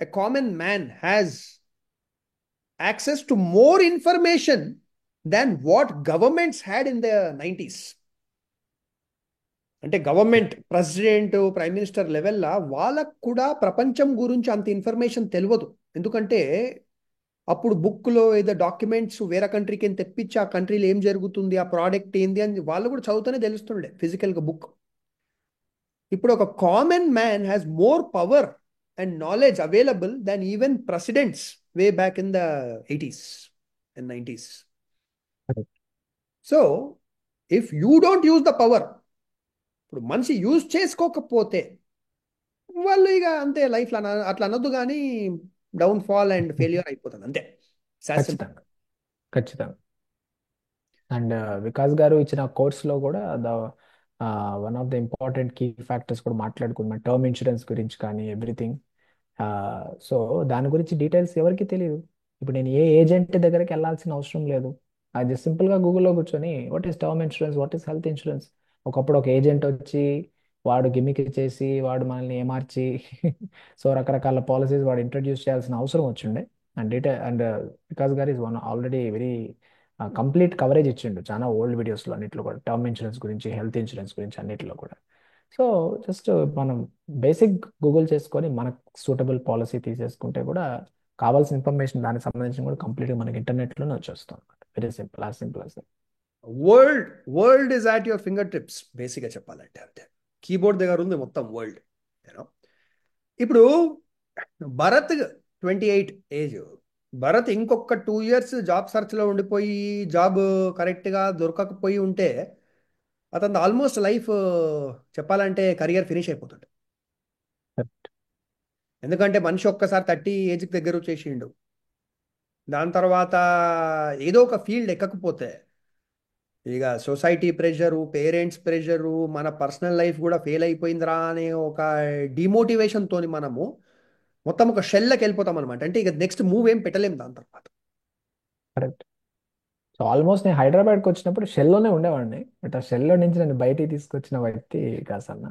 a common man has access to more information than what governments had in the 90s. అంటే గవర్నమెంట్ ప్రెసిడెంట్, ప్రైమ్ మినిస్టర్ లెవెల్లా వాళ్ళకు కూడా ప్రపంచం గురించి అంత ఇన్ఫర్మేషన్ తెలియదు. ఎందుకంటే అప్పుడు బుక్లో ఏదో డాక్యుమెంట్స్ వేరే కంట్రీకి తెప్పించి ఆ కంట్రీలో ఏం జరుగుతుంది, ఆ ప్రోడక్ట్ ఏంది అని వాళ్ళు కూడా చదువుతూనే తెలుస్తుండే ఫిజికల్గా బుక్. ఇప్పుడు ఒక common man has more power and knowledge available than even presidents way back in the 80s and 90s. So if you don't use the power, ఇప్పుడు మనిషి యూజ్ చేసుకోకపోతే వాళ్ళు ఇక అంతే లైఫ్లో అట్లా అనొద్దు కానీ డౌన్ ఫాల్ అండ్ ఫెయిల్యూర్ అయిపోతుంది అంతే. ఖచ్చితంగా, ఖచ్చితంగా. అండ్ వికాస్ గారు ఇచ్చిన కోర్స్లో కూడా one of the important key factors కూడా మాట్లాడుకున్నాం, టర్మ్ ఇన్సూరెన్స్ గురించి కానీ ఎవ్రీథింగ్. సో దాని గురించి డీటెయిల్స్ ఎవరికి తెలియదు. ఇప్పుడు నేను ఏ ఏజెంట్ దగ్గరికి వెళ్ళాల్సిన అవసరం లేదు, అది సింపుల్గా గూగుల్లో కూర్చొని what is term insurance, what is health insurance. ఒకప్పుడు ఒక ఏజెంట్ వచ్చి వాడు గిమ్మిక్ చేసి వాడు మనల్ని ఏమార్చి సో రకరకాల పాలసీస్ వాడు ఇంట్రడ్యూస్ చేయాల్సిన అవసరం వచ్చిండే. And and Vikas garu is one already very complete coverage ఇచ్చిండు చాలా ఓల్డ్ వీడియోస్లో అన్నిట్లో కూడా, టర్మ్ ఇన్సూరెన్స్ గురించి, హెల్త్ ఇన్సూరెన్స్ గురించి అన్నిట్లో కూడా. సో జస్ట్ మనం బేసిక్ గూగుల్ చేసుకొని మనకు సూటబుల్ పాలసీ తీసేసుకుంటే కూడా కావాల్సిన ఇన్ఫర్మేషన్ దానికి సంబంధించిన కూడా కంప్లీట్గా మనకి ఇంటర్నెట్లోనే వచ్చేస్తాం అనమాట. Very simple, as simple as. World is at your finger tips బేసిక్గా చెప్పాలంటే అంతే. కీబోర్డ్ దగ్గర ఉంది మొత్తం వరల్డ్. యూనో ఇప్పుడు భరత్ 28 ఏజ్. భరత్ ఇంకొక 2 ఇయర్స్ జాబ్ సర్చ్లో ఉండిపోయి జాబ్ కరెక్ట్గా దొరకకపోయి ఉంటే అతను ఆల్మోస్ట్ లైఫ్ చెప్పాలంటే కెరియర్ ఫినిష్ అయిపోతుంది. ఎందుకంటే మనిషి ఒక్కసారి 30 ఏజ్కి దగ్గర వచ్చేసిండు. దాని తర్వాత ఏదో ఒక ఫీల్డ్ ఎక్కకపోతే ఇక సొసైటీ ప్రెషరు, పేరెంట్స్ ప్రెషరు, మన పర్సనల్ లైఫ్ కూడా ఫెయిల్ అయిపోయిందిరా అనే ఒక డిమోటివేషన్ తోని మనము మొత్తం ఒక షెల్కి వెళ్ళిపోతాం అనమాట. అంటే ఇక నెక్స్ట్ మూవ్ ఏం పెట్టలేము దాని తర్వాత. కరెక్ట్. సో ఆల్మోస్ట్ నేను హైదరాబాద్కి వచ్చినప్పుడు షెల్లోనే ఉండేవాడిని, బట్ ఆ షెల్లో నుంచి నన్ను బయటికి తీసుకొచ్చిన వ్యక్తి వికాస్ అన్న.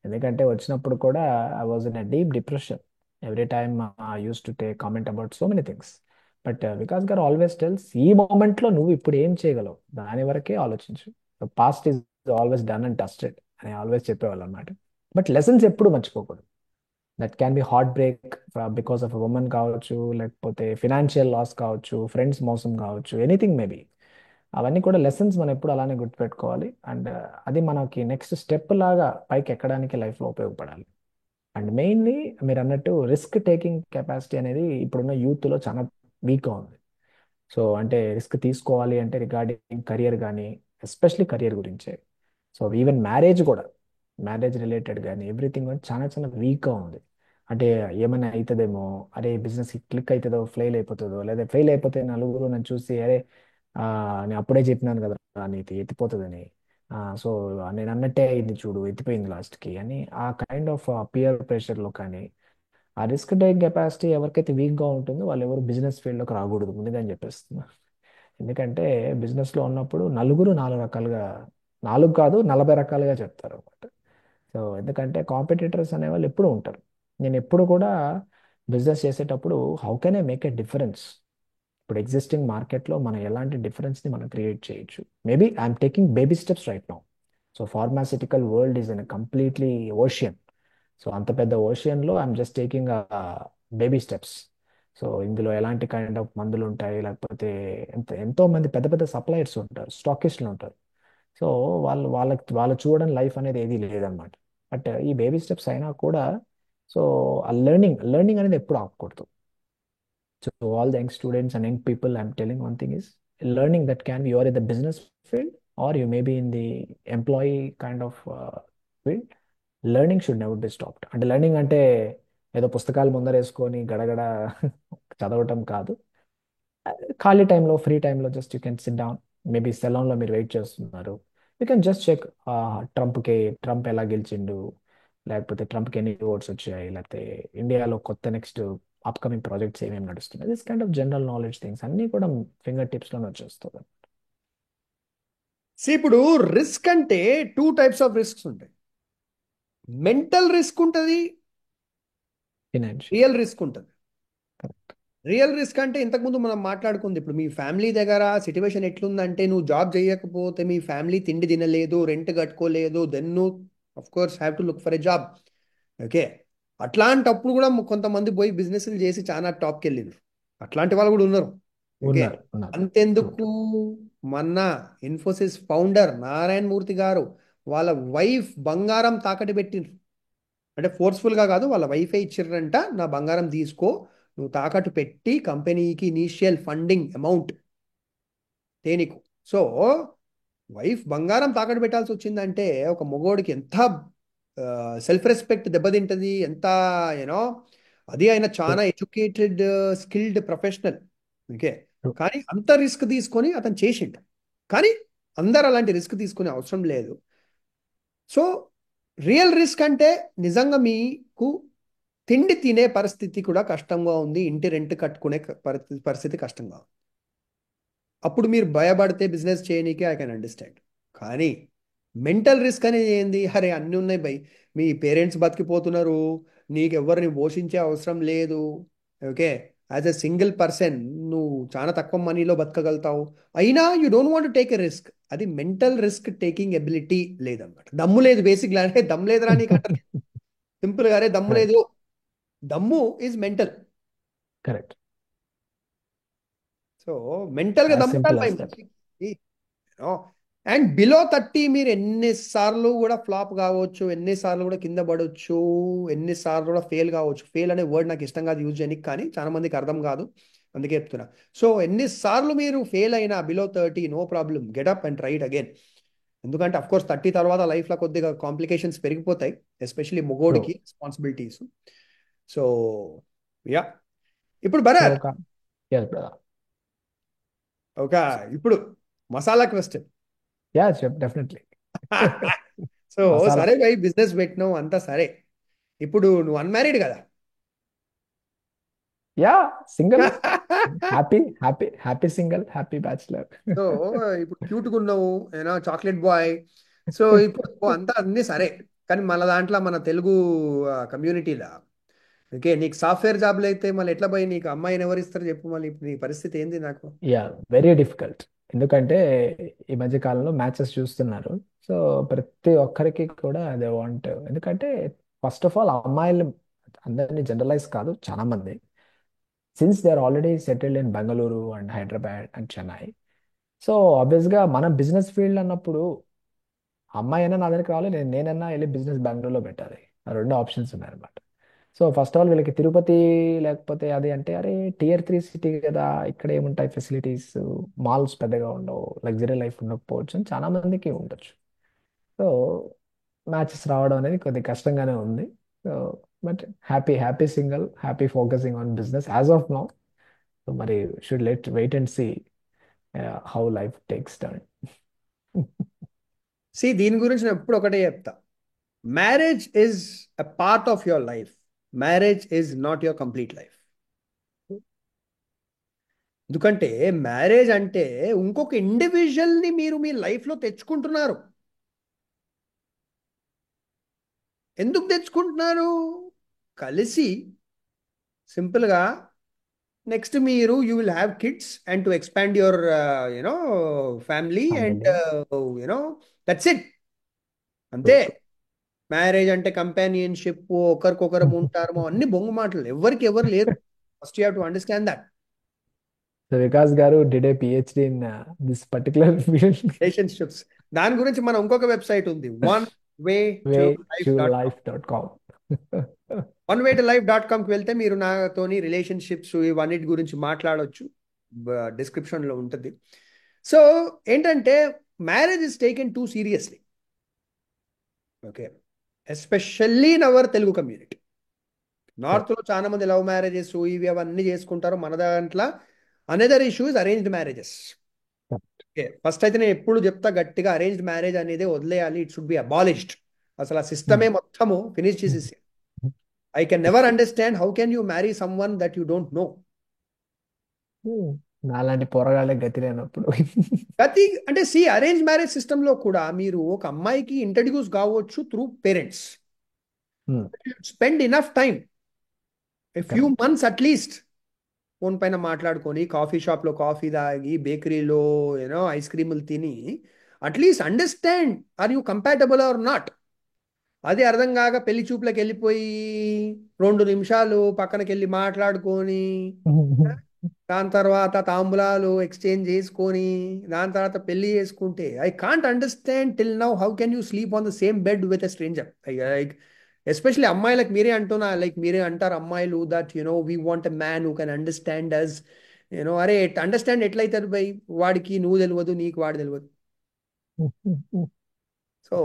ఎందుకంటే వచ్చినప్పుడు కూడా I was in a deep depression. Every time I use to take comment about so many things. But Vikas గారు ఆల్వేస్ టెల్స్, ఈ మూమెంట్లో నువ్వు ఇప్పుడు ఏం చేయగలవు దాని వరకే ఆలోచించు. Past is always done and dusted అని ఆల్వేస్ చెప్పేవాళ్ళు అనమాట. బట్ లెసన్స్ ఎప్పుడు మర్చిపోకూడదు. That can B heart break because of women కావచ్చు, లేకపోతే ఫినాన్షియల్ లాస్ కావచ్చు, ఫ్రెండ్స్ మోసం కావచ్చు, ఎనీథింగ్ మేబీ. అవన్నీ కూడా లెసన్స్ మనం ఎప్పుడు అలానే గుర్తుపెట్టుకోవాలి. అండ్ అది మనకి నెక్స్ట్ స్టెప్ లాగా పైకి ఎక్కడానికి లైఫ్లో ఉపయోగపడాలి. అండ్ మెయిన్లీ మీరు అన్నట్టు రిస్క్ టేకింగ్ కెపాసిటీ అనేది ఇప్పుడున్న యూత్లో చాలా వీక్గా ఉంది. సో అంటే రిస్క్ తీసుకోవాలి అంటే రిగార్డింగ్ కెరియర్ కానీ, ఎస్పెషలీ కెరియర్ గురించే. సో ఈవెన్ మ్యారేజ్ కూడా, మ్యారేజ్ రిలేటెడ్ కానీ ఎవ్రీథింగ్ కూడా చాలా చాలా వీక్గా ఉంది. అంటే ఏమైనా అవుతుందేమో, అరే బిజినెస్ క్లిక్ అవుతుందో, ఫెయిల్ అయిపోతుందో, లేదా ఫెయిల్ అయిపోతే నలుగురు నన్ను చూసి అరే నేను అప్పుడే చెప్పినాను కదా నీది ఎత్తిపోతుందని, సో నేను అన్నట్టే అయింది చూడు ఎత్తిపోయింది లాస్ట్కి అని, ఆ కైండ్ ఆఫ్ పియర్ ప్రెషర్లో కానీ, ఆ రిస్క్ టేక్ కెపాసిటీ ఎవరికైతే వీక్గా ఉంటుందో వాళ్ళు ఎవరు బిజినెస్ ఫీల్డ్లోకి రాకూడదు ముందుగా అని చెప్పేస్తున్నా. ఎందుకంటే బిజినెస్లో ఉన్నప్పుడు నలుగురు నాలుగు రకాలుగా, నాలుగు కాదు 40 రకాలుగా చెప్తారు అనమాట. సో ఎందుకంటే కాంపిటీటర్స్ అనేవాళ్ళు ఎప్పుడూ ఉంటారు. నేను ఎప్పుడు కూడా బిజినెస్ చేసేటప్పుడు how can I make a difference, ఇప్పుడు ఎగ్జిస్టింగ్ మార్కెట్లో మనం ఎలాంటి డిఫరెన్స్ని మనం క్రియేట్ చేయొచ్చు. Maybe I'm taking baby steps right now. So pharmaceutical world is in completely ocean. So అంత పెద్ద ఓషియన్లో I'm just taking baby steps. So ఇందులో ఎలాంటి కైండ్ ఆఫ్ మందులు ఉంటాయి, లేకపోతే ఎంతో మంది పెద్ద పెద్ద సప్లయర్స్ ఉంటారు, స్టాకిస్టులు ఉంటారు. సో వాళ్ళు చూడడం లైఫ్ అనేది ఏది లేదనమాట. బట్ ఈ బేబీ స్టెప్స్ అయినా కూడా, సో ఆ లెర్నింగ్ అనేది ఎప్పుడు ఆపకూడదు. So to all the young students and young people, I'm telling one thing is learning that can be you are in the business field or you may be in the employee kind of field. Learning should never be stopped. అంటే learning అంటే ఏదో పుస్తకాలు ముందరేసుకొని గడగడ చదవటం కాదు. ఖాళీ టైంలో, free టైంలో just you can sit down. Maybe సెలూన్లో మీరు వెయిట్ చేస్తున్నారు, you can just check Trump ఎలా గెలిచిండు, లేకపోతే ట్రంప్కి ఎన్ని ఓట్స్ వచ్చాయి, లేకపోతే ఇండియాలో కొత్త నెక్స్ట్ అప్కమింగ్ ప్రాజెక్ట్స్ ఏమేమి నడుస్తున్నాయి. This kind of general knowledge things అన్నీ కూడా ఫింగర్ టిప్స్లోనే వచ్చేస్తుంది. ఇప్పుడు రిస్క్ అంటే 2 టైప్స్ ఆఫ్ రిస్క్స్ ఉంటాయి. మెంటల్ రిస్క్ ఉంటుంది, ఫినాన్షియల్. రియల్ రిస్క్ ఉంటుంది. రియల్ రిస్క్ అంటే ఇంతకుముందు మనం మాట్లాడుకుంది. ఇప్పుడు మీ ఫ్యామిలీ దగ్గర సిచ్యువేషన్ ఎట్లుందంటే నువ్వు జాబ్ చేయకపోతే మీ ఫ్యామిలీ తిండి తినలేదు, రెంట్ కట్టుకోలేదు, దెన్ నువ్వు of course have to look for a job. Okay, అట్లాంటప్పుడు కూడా కొంతమంది పోయి బిజినెస్లు చేసి చాలా టాప్కి వెళ్ళిండ్రు. అట్లాంటి వాళ్ళు కూడా ఉన్నారు. ఓకే, ఉన్నారు ఉన్నారు. ట్రూ అంతెందుకు, ట్రూ. మొన్న ఇన్ఫోసిస్ ఫౌండర్ నారాయణ మూర్తి గారు వాళ్ళ వైఫ్ బంగారం తాకట్టు పెట్టిండ్రు. అంటే ఫోర్స్ఫుల్గా కాదు, వాళ్ళ వైఫే ఇచ్చిర్రంట, నా బంగారం తీసుకో, నువ్వు తాకట్టు పెట్టి కంపెనీకి ఇనీషియల్ ఫండింగ్ అమౌంట్ తేనీకు. సో వైఫ్ బంగారం తాకట్టు పెట్టాల్సి వచ్చిందంటే ఒక మగోడికి ఎంత సెల్ఫ్ రెస్పెక్ట్ దెబ్బతింటది, ఎంత యూనో. అది ఆయన ట్రూ చాలా educated, skilled professional. Okay, true. కానీ అంత రిస్క్ తీసుకొని అతను చేసిండు. కానీ అందరు అలాంటి రిస్క్ తీసుకునే అవసరం లేదు. సో రియల్ రిస్క్ అంటే నిజంగా మీకు తిండి తినే పరిస్థితి కూడా కష్టంగా ఉంది, ఇంటి రెంట్ కట్టుకునే పరిస్థితి కష్టంగా ఉంది. అప్పుడు మీరు భయపడితే బిజినెస్ చేయనీకే ఐ కెన్ అండర్స్టాండ్. కానీ మెంటల్ రిస్క్ అనేది ఏంది, అరే అన్నీ ఉన్నాయి భయ్, మీ పేరెంట్స్ బతికిపోతున్నారు, నీకెవ్వరిని పోషించే అవసరం లేదు. Okay, as a single person నువ్వు చాలా తక్కువ మనీలో బతకగలుగుతావు, అయినా you don't want take a risk. అది మెంటల్ రిస్క్ టేకింగ్ ఎబిలిటీ లేదన్నమాట. దమ్ము లేదు బేసిక్గా, అంటే దమ్ము లేదురా నీకు అంటారు సింపుల్గా, అరే దమ్ము లేదు. కరెక్ట్. దమ్ము ఈజ్ మెంటల్. కరెక్ట్. సో మెంటల్గా యాజ్ దమ్ము ఉండాలి సింపుల్ భయ్ యాజ్ దట్. మనిషికి. యూనో అండ్ బిలో 30 మీరు ఎన్నిసార్లు కూడా ఫ్లాప్ కావచ్చు, ఎన్నిసార్లు కూడా కింద పడవచ్చు, ఎన్నిసార్లు కూడా ఫెయిల్ కావచ్చు. ఫెయిల్ అనే వర్డ్ నాకు ఇష్టం కాదు యూజ్ చేయడానికి, కానీ చాలా మందికి అర్థం కాదు, అందుకే చెప్తున్నా. సో ఎన్నిసార్లు మీరు ఫెయిల్ అయినా below 30, no problem, get up and try it again. ఎందుకంటే అఫ్ కోర్స్ 30 తర్వాత లైఫ్లో కొద్దిగా కాంప్లికేషన్స్ పెరిగిపోతాయి, ఎస్పెషల్లీ ట్రూ. మొగోడికి రెస్పాన్సిబిలిటీస్. సో యా, ఇప్పుడు సో భరత్, ఒక ఎస్ బ్రదర్. ఒక ఇప్పుడు మసాలా క్వశ్చన్. యా చెప్ డెఫినెట్లీ. సో మసాలా. సరే భయ్, బిజినెస్ పెట్టినావు అంతా సరే, ఇప్పుడు నువ్వు అన్మ్యారీడ్ కదా. Yeah single. Happy happy happy single happy bachelor. So ఇప్పుడు క్యూట్గా ఉన్నావు, ఏనా చాక్లెట్ బాయ్. సో ఇప్పుడు అంతా అన్నీ సరే, కానీ మన దాంట్లో మన తెలుగు కమ్యూనిటీలో ఓకే, నీకు సాఫ్ట్వేర్ జాబ్లు అయితే మళ్ళీ ఎట్లా పోయి నీకు అమ్మాయిని ఎవరు ఇస్తారు చెప్పు, మళ్ళీ ఇప్పుడు నీ పరిస్థితి ఏంది నాకు. Yeah very difficult. ఎందుకంటే ఈ మధ్య కాలంలో మ్యాచెస్ చూస్తున్నారు. సో ప్రతి ఒక్కరికి కూడా అదే వాంట్. ఎందుకంటే ఫస్ట్ ఆఫ్ ఆల్ అమ్మాయిలు అందరినీ జనరలైజ్ కాదు, చాలా మంది since they are already settled in Bengaluru and Hyderabad and Chennai. So obviously మనం బిజినెస్ ఫీల్డ్ అన్నప్పుడు అమ్మాయి అయినా నా దగ్గరికి రావాలి, నేనన్నా వెళ్ళి బిజినెస్ బెంగళూరులో పెట్టాలి. ఆ రెండు ఆప్షన్స్ ఉన్నాయన్నమాట. సో ఫస్ట్ ఆఫ్ ఆల్ వీళ్ళకి తిరుపతి లేకపోతే అది అంటే అరే Tier 3 సిటీ కదా, ఇక్కడ ఏముంటాయి ఫెసిలిటీస్, మాల్స్ పెద్దగా ఉండవు, లగ్జరీ లైఫ్ ఉండకపోవచ్చు అని చాలా మందికి ఉండొచ్చు. సో మ్యాచెస్ రావడం అనేది కొద్దిగా కష్టంగానే ఉంది. So but happy happy single happy focusing on business as of now. So మరి should let wait and see how life takes turn. సి దీని గురించి నేను ఎప్పుడు ఒకటే చెప్తా, marriage is a part of your life, marriage is not your complete life. ఎందుకంటే marriage అంటే ఇంకొక ఇండివిజువల్ని మీరు మీ లైఫ్లో తెచ్చుకుంటున్నారు. ఎందుకు తెచ్చుకుంటున్నారు? కలిసి సింపుల్గా నెక్స్ట్ మీరు you will have kids and to expand your you know family and family. You know that's it, true. అంతే. మ్యారేజ్ అంటే కంపానియన్షిప్, ఒకరికొకరం ఉంటారు, అన్ని బొంగు మాటలు, ఎవరికి ఎవరు లేరు. First you have to understand that. So Vikas garu did a PhD in this particular field. Relationships, దాని గురించి మనం ఇంకొక వెబ్సైట్ ఉంది, one way way to to life dot com. life.com. onewaytolife.com కి వెళ్తే మీరు నాతోని రిలేషన్షిప్స్ ఇవన్నిటి గురించి మాట్లాడొచ్చు, డిస్క్రిప్షన్లో ఉంటుంది. సో ఏంటంటే marriage is taken too seriously, okay, especially in our Telugu community. True. నార్త్లో చాలా మంది లవ్ మ్యారేజెస్ ఇవి అవన్నీ చేసుకుంటారు, మన దాంట్లో another issue is arranged marriages. Okay, first అయితే నేను ఎప్పుడు చెప్తా గట్టిగా, అరేంజ్డ్ మ్యారేజ్ అనేది వదిలేయాలి, ఇట్ షుడ్ బి అబాలిష్డ్. అసలు ఆ సిస్టమే మొత్తము ఫినిష్ చేసేసి. I can never understand how can you marry some one that you don't know. నాలాంటి పోరగాళ్ళకి గతి లేనప్పుడు. ప్రతి అంటే సి అరేంజ్ మ్యారేజ్ సిస్టంలో కూడా మీరు ఒక అమ్మాయికి ఇంట్రడ్యూస్ కావచ్చు through parents, spend enough time, a few correct. Months at least, phone పైన మాట్లాడుకొని, కాఫీ షాప్లో కాఫీ తాగి, బేకరీలో ఐస్ క్రీములు తిని, at least understand are you compatible or not. అది అర్థం కాక పెళ్లి చూపులకు వెళ్ళిపోయి 2 నిమిషాలు పక్కనకి వెళ్ళి మాట్లాడుకొని, దాని తర్వాత తాంబూలాలు ఎక్స్చేంజ్ చేసుకొని, దాని తర్వాత పెళ్లి చేసుకుంటే, I can't understand till now how can you sleep on the same bed with a stranger. Like especially అమ్మాయిలకు మీరే అంటున్నా, లైక్ మీరే అంటారు అమ్మాయిలు that we want a man who can understand us. అరే అండర్స్టాండ్ ఎట్లయితుంది బై, వాడికి నువ్వు తెలియదు, నీకు వాడు తెలియదు. So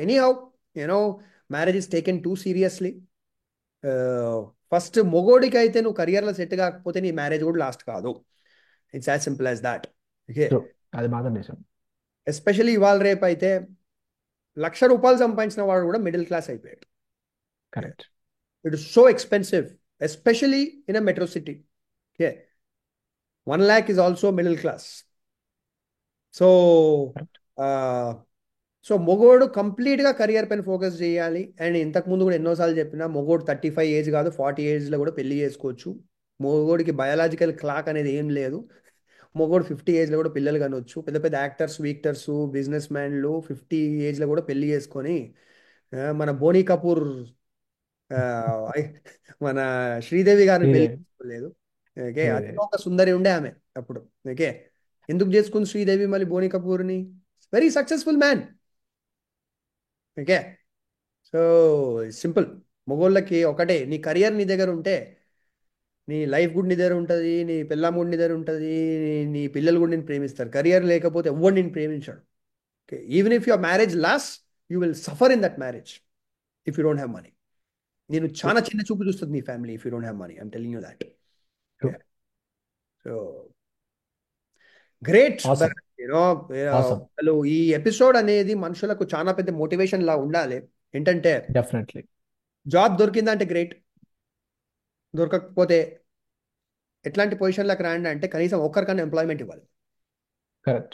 anyhow marriage is taken too seriously. First మొగోడికి అయితే నువ్వు కెరియర్లో సెట్ కాకపోతే నీ మ్యారేజ్ కూడా లాస్ట్ కాదు. It's as simple as that. Okay, true. అది మాత్రం నిజం. ఎస్పెషల్లీ ఇవాళ రేపు అయితే ₹1,00,000 సంపాదించిన వాడు కూడా మిడిల్ క్లాస్ అయిపోయాడు. Correct. It is so expensive, especially in a metro city. Okay, 1 lakh is also middle class. So correct. So మొగోడు కంప్లీట్గా కెరియర్ పైన ఫోకస్ చేయాలి. అండ్ ఇంతకు ముందు కూడా ఎన్నోసార్లు చెప్పిన, మొగోడు 35 ఏజ్ కాదు, 40 ఏజ్లో కూడా పెళ్లి చేసుకోవచ్చు. మొగోడికి బయాలజికల్ క్లాక్ అనేది ఏం లేదు. మొగోడు 50 ఏజ్లో కూడా పిల్లలు కనవచ్చు. పెద్ద పెద్ద యాక్టర్స్, వీక్టర్స్, బిజినెస్ మ్యాన్లు 50 ఏజ్లో కూడా పెళ్లి చేసుకొని, మన బోనీ కపూర్, ఆ, మన శ్రీదేవి గారిని పెళ్లి శ్రీదేవి. చేసుకోలేదు. ఓకే, అది శ్రీదేవి. ఒక సుందరి ఉండే ఆమె అప్పుడు. ఓకే, ఎందుకు చేసుకుంది శ్రీదేవి మళ్ళీ బోనీ కపూర్ని? Very successful man. Okay. So simple. మొగోళ్ళకి ఒకటే, నీ కెరియర్ నీ దగ్గర ఉంటే నీ లైఫ్ కూడా నీ దగ్గర ఉంటుంది, నీ పిల్లం కూడా నీ దగ్గర ఉంటుంది, నీ పిల్లలు కూడా నేను ప్రేమిస్తారు. కెరియర్ లేకపోతే ఎవడు నేను ప్రేమించాడు. Okay, even if your marriage loss, you will suffer in that marriage if you don't have money. నేను True. చాలా చిన్న చూపు చూస్తుంది నీ family if you don't have money. I'm telling you that. Okay. True. So great Awesome. Bharat. You know, Awesome. అసలు ఈ episode అనేది మనుషులకు చాలా పెద్ద మోటివేషన్ లా ఉండాలి. ఏంటంటే, Definitely. జాబ్ దొరికిందంటే గ్రేట్, దొరకకపోతే ఎట్లాంటి పొజిషన్లకు రాండి అంటే కనీసం ఒక్కరికన్నా ఎంప్లాయ్మెంట్ ఇవ్వాలి. Correct.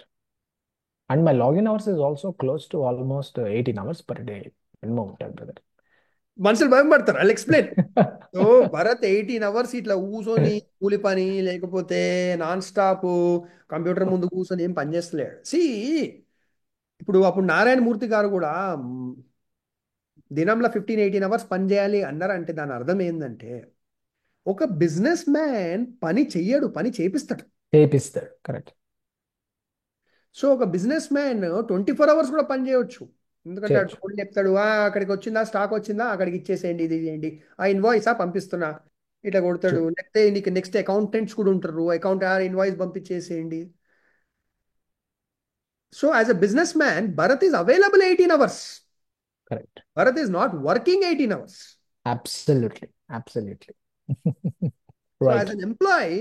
And my login hours is also close to almost 18 hours per day minimum time, brother. మనుషులు భయం పడతారు. I explain. So Bharat 18 hours ఇట్లా కూర్చొని కూలి పని లేకపోతే నాన్ స్టాప్ కంప్యూటర్ ముందు కూర్చొని ఏం పని చేస్తలేడు. ఇప్పుడు అప్పుడు నారాయణ మూర్తి గారు కూడా దినంలో 15-18 అవర్స్ పని చేయాలి అన్నారంటే దాని అర్థం ఏంటంటే, ఒక బిజినెస్ మ్యాన్ పని చెయ్యడు, పని చేపిస్తాడు. చేపిస్తాడు. కరెక్ట్. సో ఒక బిజినెస్ మ్యాన్ 24 అవర్స్ కూడా పని చేయవచ్చు. ఎందుకంటే అటు చేయొచ్చు. ఫోన్ చెప్తాడు, అక్కడికి వచ్చిందా, స్టాక్ వచ్చిందా, అక్కడికి ఇచ్చేసేయండి, ఇది చేయండి, ఆ ఇన్వాయిసా పంపిస్తున్నా, ఇట్లా కొడతాడు. True. నెక్స్ట్ అకౌంటెంట్స్ కూడా ఉంటారు, అకౌంట్ ఇన్వాయిస్ పంపించేసేయండి. So as a businessman Bharat is available 18 hours. Correct. Bharat is not working 18 hours. Absolutely. Absolutely. So as Right. An employee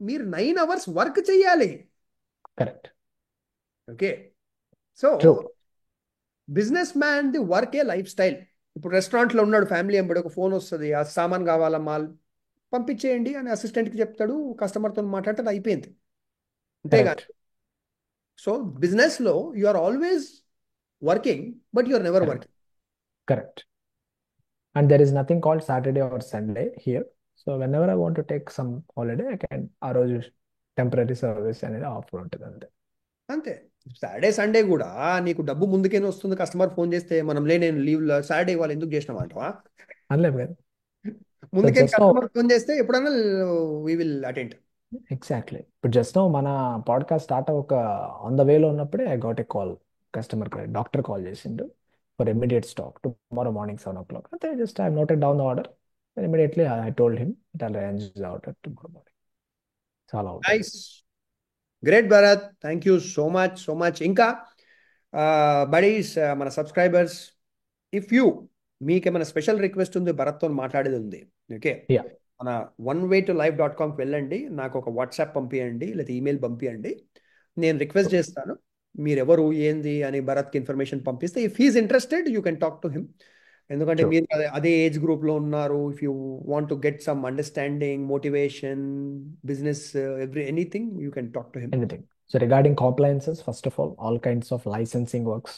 మీరు 9 అవర్స్ వర్క్ చేయాలి. Correct. Okay. So True. Businessman the work a lifestyle. ఇప్పుడు రెస్టారెంట్లో ఉన్నాడు, family ఎంబడి ఒక phone వస్తుంది, ఆ సామాన్ కావాలా, మాల్ పంపించేయండి అని అసిస్టెంట్కి చెప్తాడు, కస్టమర్తో మాట్లాడితే అయిపోయింది. అంతేగాని Correct. సో బిజినెస్లో you are always working but you are never Correct. Working. Correct. And there is nothing called Saturday or Sunday here. So whenever I want to take some holiday, I can ఆ రోజు temporary service అనేది offer ఉంటుంది అంతే. అంతే. Saturday Sunday కూడా నీకు డబ్బు ముందుకేనే వస్తుంది. కస్టమర్ ఫోన్ చేస్తే మనం నేను లీవ్ సాటర్డే ఇవాళ ఎందుకు చేసినాం అంటావా? అనలేము కదా. సో ముందుకే జస్ట్ నో కస్టమర్ ఫోన్ చేస్తే ఎప్పుడైనా వి విల్ అటెండ్. ఎగ్జాక్ట్లీ. ఇప్పుడు జస్ట్ నో మన పాడ్కాస్ట్ స్టార్ట్ ఒక ఆన్ ద వేలో ఉన్నప్పుడే I got a call. Customer doctor call చేసిండు for immediate stock tomorrow morning 7 o'clock. అయితే just I noted down the order. Immediately I told him it I'll arrange the order tomorrow morning. చాలా ఉంటుంది. Nice. Great Bharat, thank you so much so much. ఇంకా buddies, మన subscribers, if you మీకేమైనా special request ఉంది, భరత్తో మాట్లాడేది ఉంది, okay, yeah. మన onewaytolife.comకి వెళ్ళండి, నాకు ఒక వాట్సాప్ పంపించండి లేదా ఈమెయిల్ పంపించండి. నేను రిక్వెస్ట్ చేస్తాను, మీరెవరు ఏంది అని భరత్కి ఇన్ఫర్మేషన్ పంపిస్తే if he's interested you can talk to him. ఎందుకంటే ట్రూ. మీరు అదే ఏజ్ గ్రూప్లో ఉన్నారు. If you want to get some understanding, motivation, business, anything, you can talk to him. Anything. So regarding compliances, first of all kinds of licensing works,